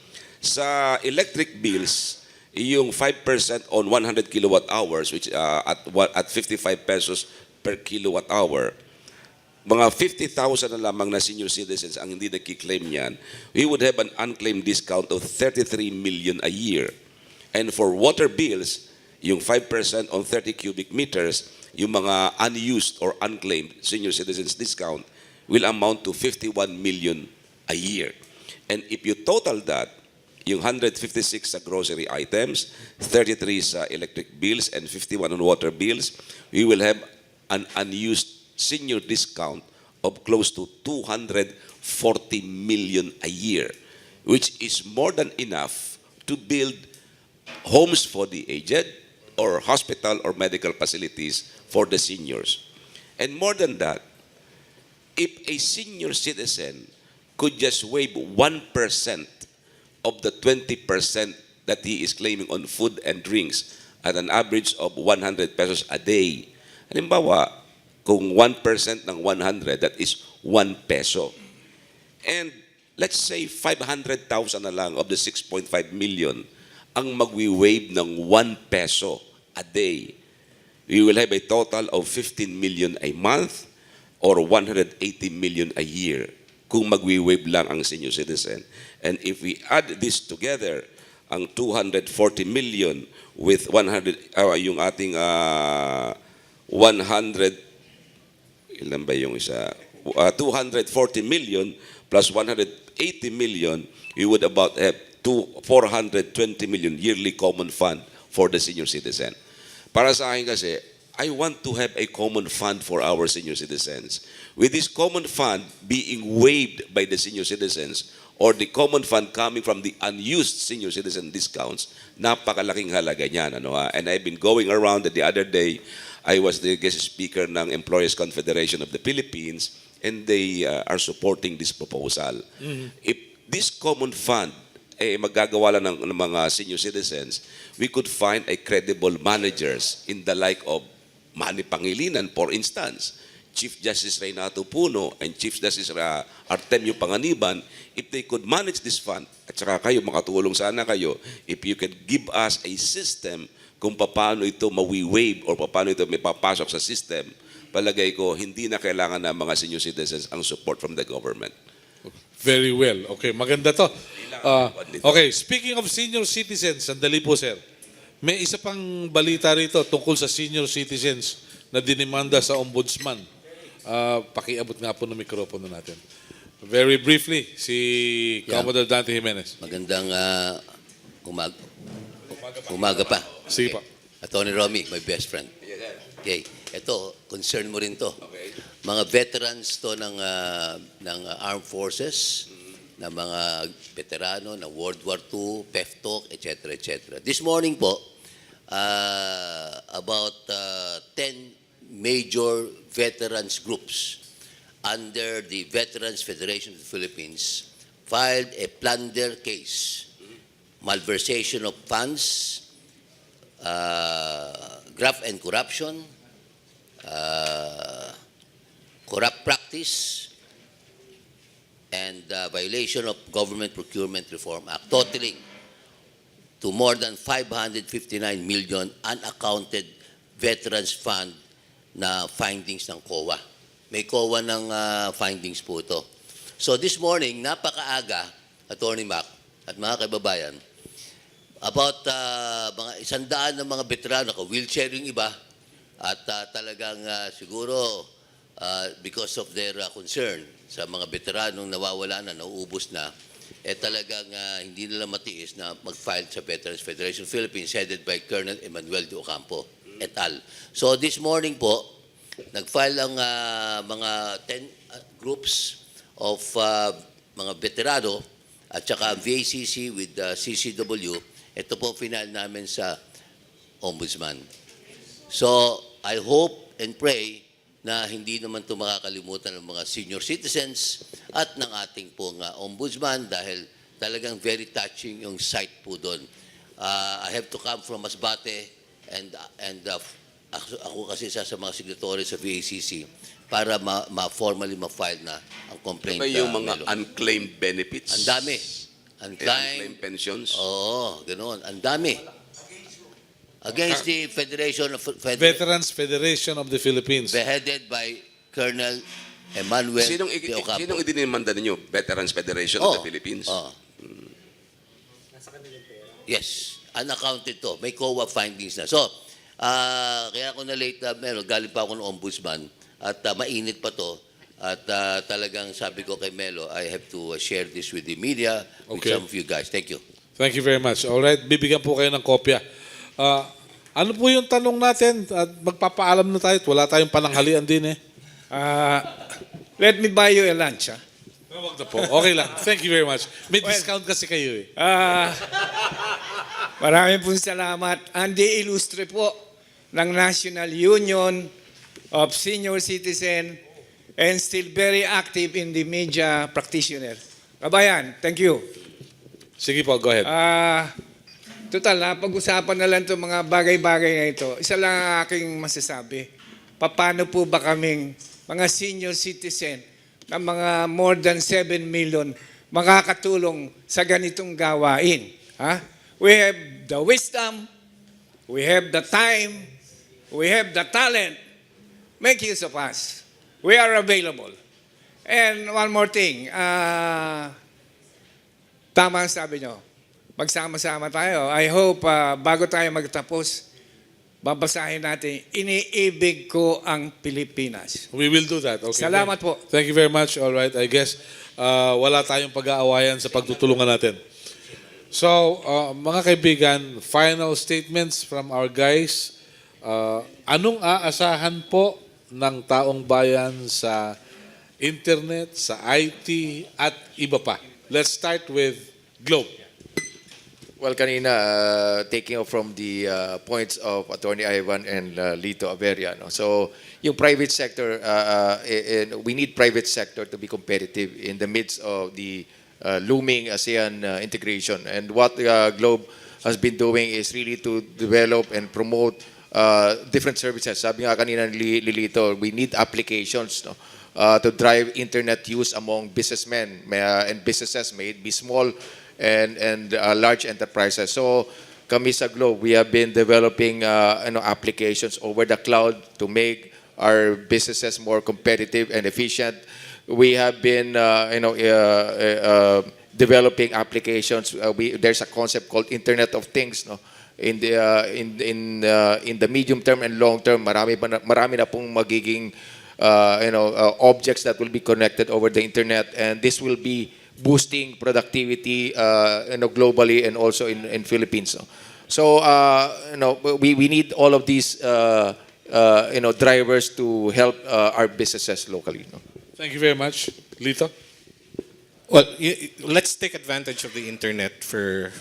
Sa electric bills, yung 5% on 100 kilowatt hours, which at 55 pesos per kilowatt hour, mga 50,000 na lamang na senior citizens ang hindi nakiklaim yan, we would have an unclaimed discount of 33 million a year. And for water bills, yung 5% on 30 cubic meters, yung mga unused or unclaimed senior citizens discount will amount to 51 million a year. And if you total that, yung 156 sa grocery items, 33 sa electric bills, and 51 on water bills, we will have an unused senior discount of close to 240 million a year, which is more than enough to build homes for the aged or hospital or medical facilities for the seniors. And more than that, if a senior citizen could just waive 1% of the 20% that he is claiming on food and drinks at an average of 100 pesos a day. Halimbawa, kung 1% ng 100, that is 1 peso. And let's say 500,000 na lang of the 6.5 million ang magwi-waive ng 1 peso a day. We will have a total of 15 million a month or 180 million a year kung magwi-waive lang ang senior citizen. And if we add this together, ang 240 million with 100, yung ating 100, ilan ba yung isa? 240 million plus 180 million, we would about have 420 million yearly common fund for the senior citizen. Para sa akin kasi, I want to have a common fund for our senior citizens. With this common fund being waived by the senior citizens or the common fund coming from the unused senior citizen discounts, napakalaking halaga niyan. And I've been going around the other day, I was the guest speaker ng Employers Confederation of the Philippines, and they are supporting this proposal. If this common fund magagawa lang ng mga senior citizens, we could find a credible managers in the like of Manny Pangilinan, for instance, Chief Justice Reynato Puno and Chief Justice Artemio Panganiban, if they could manage this fund, at saka kayo, makatulong sana kayo, if you could give us a system kung paano ito mawi-waive or paano ito may papasok sa system, palagay ko, hindi na kailangan ng mga senior citizens ang support from the government. Very well. Okay, maganda to. Okay, speaking of senior citizens, sandali po sir. May isa pang balita rito tungkol sa senior citizens na dinimanda sa ombudsman. Pakiabot nga po ng mikropono natin. Very briefly, si Commodore Dante Jimenez. Magandang umaga pa. Sige po. Atty. Romy, my best friend. Okay. Ito, concern mo rin to. Mga veterans to ng armed forces, ng mga veterano ng World War II, PEFTOC, etc., etc. This morning po, about 10 major veterans groups under the Veterans Federation of the Philippines filed a plunder case, malversation of funds, graft and corruption, corrupt practice, and violation of Government Procurement Reform Act, totaling to more than 559 million unaccounted veterans fund na findings ng COA. May COA ng findings po ito. So this morning, napakaaga, Atty. Mac at mga kababayan, about mga 100 ng mga veterano, wheelchair yung iba, at talagang siguro because of their concern sa mga veteranong nawawala na, nauubos na, talagang hindi nila matiis na mag-file sa Veterans Federation Philippines headed by Colonel Emmanuel de Ocampo et al. So this morning po, nag-file ang mga 10 groups of mga veterano at saka VACC with CCW. Ito po final namin sa Ombudsman. So I hope and pray na hindi naman ito makakalimutan ng mga senior citizens at ng ating pong ombudsman dahil talagang very touching yung site po doon. I have to come from Masbate and ako kasi isa sa mga signatories sa VACC para formally ma-file na ang complaint. Ano yung mga unclaimed benefits? Ang dami. Unclaimed pensions? Oo, ganoon. Ang dami. Against the Federation of Veterans Federation of the Philippines. Headed by Colonel Emmanuel Sinong de Ocampo. sinong idinimanda ninyo? Veterans Federation of the Philippines? Yes, unaccounted to. May COA findings na. So, kaya ako na late galing pa ako ng ombudsman at mainit pa to. At talagang sabi ko kay Melo, I have to share this with the media, with some of you guys. Thank you. Thank you very much. All right, bibigyan po kayo ng kopya. Ano po yung tanong natin? At magpapaalam na tayo. Wala tayong pananghalian din eh. Let me buy you a lunch, ha? Wag na po. Okay lang. Thank you very much. May discount kasi kayo eh. Maraming pong salamat. Andy Ilustre po ng National Union of Senior Citizen and still very active in the media practitioner. Kabayan, thank you. Sige po, go ahead. Total, pag-usapan na lang itong mga bagay-bagay na ito. Isa lang ang aking masasabi. Paano po ba kaming mga senior citizen na mga more than 7 million makakatulong sa ganitong gawain? We have the wisdom, we have the time, we have the talent. Make use of us. We are available. And one more thing, tama ang sabi nyo, magsama-sama tayo. I hope bago tayo magtapos, babasahin natin, iniibig ko ang Pilipinas. We will do that. Okay. Salamat po. Thank you very much. All right. I guess wala tayong pag-aawayan sa pagtutulungan natin. So, mga kaibigan, final statements from our guys. Anong aasahan po ng taong bayan sa internet, sa IT, at iba pa? Let's start with Globe. Well, kanina, taking off from the points of Atty. Ivan and Lito Averia. No? So, yung private sector, we need private sector to be competitive in the midst of the looming ASEAN integration. And what Globe has been doing is really to develop and promote different services. Sabi nga kanina ni Lito, we need applications, no? To drive internet use among businessmen and businesses, may it be small and large enterprises. So kami sa Globe, we have been developing applications over the cloud to make our businesses more competitive and efficient. We have been developing applications. There's a concept called Internet of Things, no? In the medium term and long term, marami na pong magiging objects that will be connected over the internet, and this will be boosting productivity globally and also in Philippines. So we need all of these drivers to help our businesses locally. No? Thank you very much. Lito? Well, let's take advantage of the internet for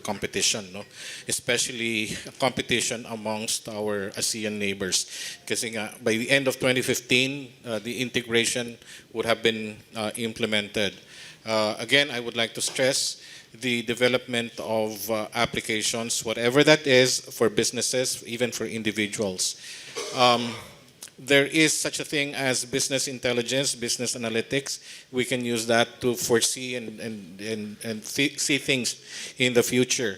competition, no? Especially competition amongst our ASEAN neighbors. Kasi nga, by the end of 2015, the integration would have been implemented. Again, I would like to stress the development of applications, whatever that is, for businesses, even for individuals. There is such a thing as business intelligence, business analytics. We can use that to foresee and see things in the future.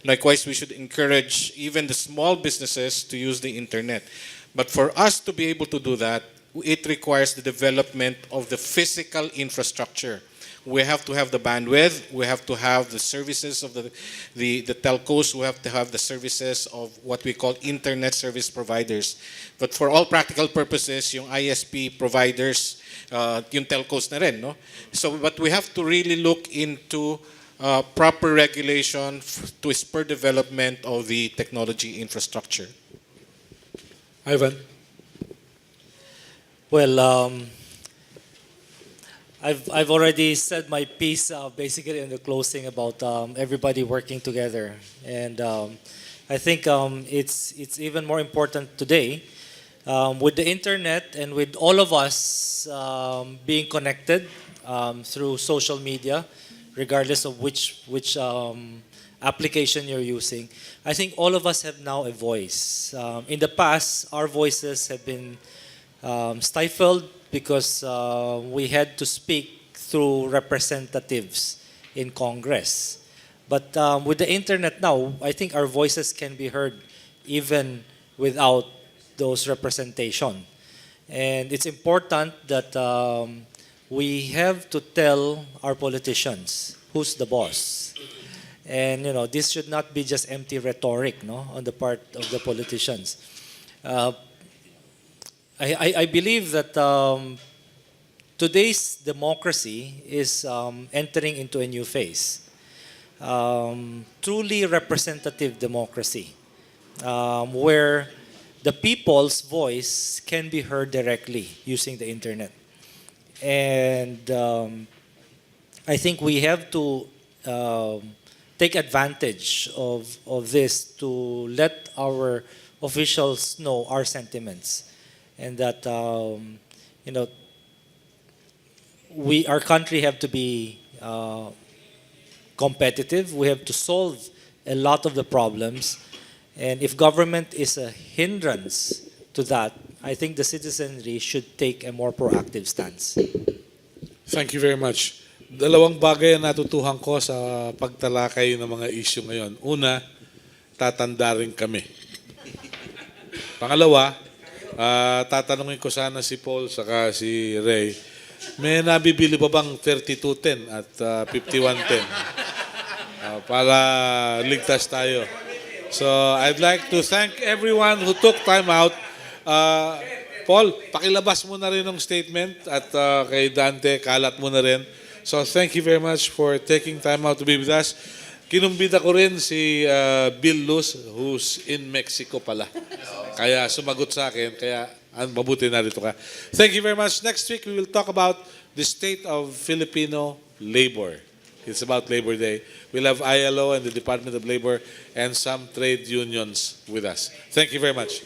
Likewise, we should encourage even the small businesses to use the internet. But for us to be able to do that, it requires the development of the physical infrastructure. We have to have the bandwidth, we have to have the services of the telcos, we have to have the services of what we call internet service providers. But for all practical purposes, yung ISP providers, yung telcos na rin, no? So, but we have to really look into proper regulation to spur development of the technology infrastructure. Ivan? Well, I've already said my piece basically in the closing about everybody working together, and I think it's even more important today with the internet and with all of us being connected through social media, regardless of which application you're using. I think all of us have now a voice. In the past, our voices have been stifled because we had to speak through representatives in Congress. But with the internet now, I think our voices can be heard even without those representation. And it's important that we have to tell our politicians who's the boss. And this should not be just empty rhetoric, no, on the part of the politicians. I believe that today's democracy is entering into a new phase. Truly representative democracy, where the people's voice can be heard directly using the internet. And I think we have to take advantage of this to let our officials know our sentiments, and that our country have to be competitive. We have to solve a lot of the problems, and if government is a hindrance to that, I think the citizenry should take a more proactive stance. Thank you very much. Dalawang bagay ang natutuhan ko sa pagtalakay ng mga issue ngayon. Una, tatanda rin kami. Pangalawa, tatanungin ko sana si Paul saka si Ray, may nabibili ba bang 3210 at 5110? Para ligtas tayo. So I'd like to thank everyone who took time out. Paul, pakilabas mo na rin ng statement at kay Dante, kalat mo na rin. So thank you very much for taking time out to be with us. Kinumbida ko rin si Bill Luz, who's in Mexico pala. Kaya sumagot sa akin, kaya mabuti na dito ka. Thank you very much. Next week, we will talk about the state of Filipino labor. It's about Labor Day. We'll have ILO and the Department of Labor and some trade unions with us. Thank you very much.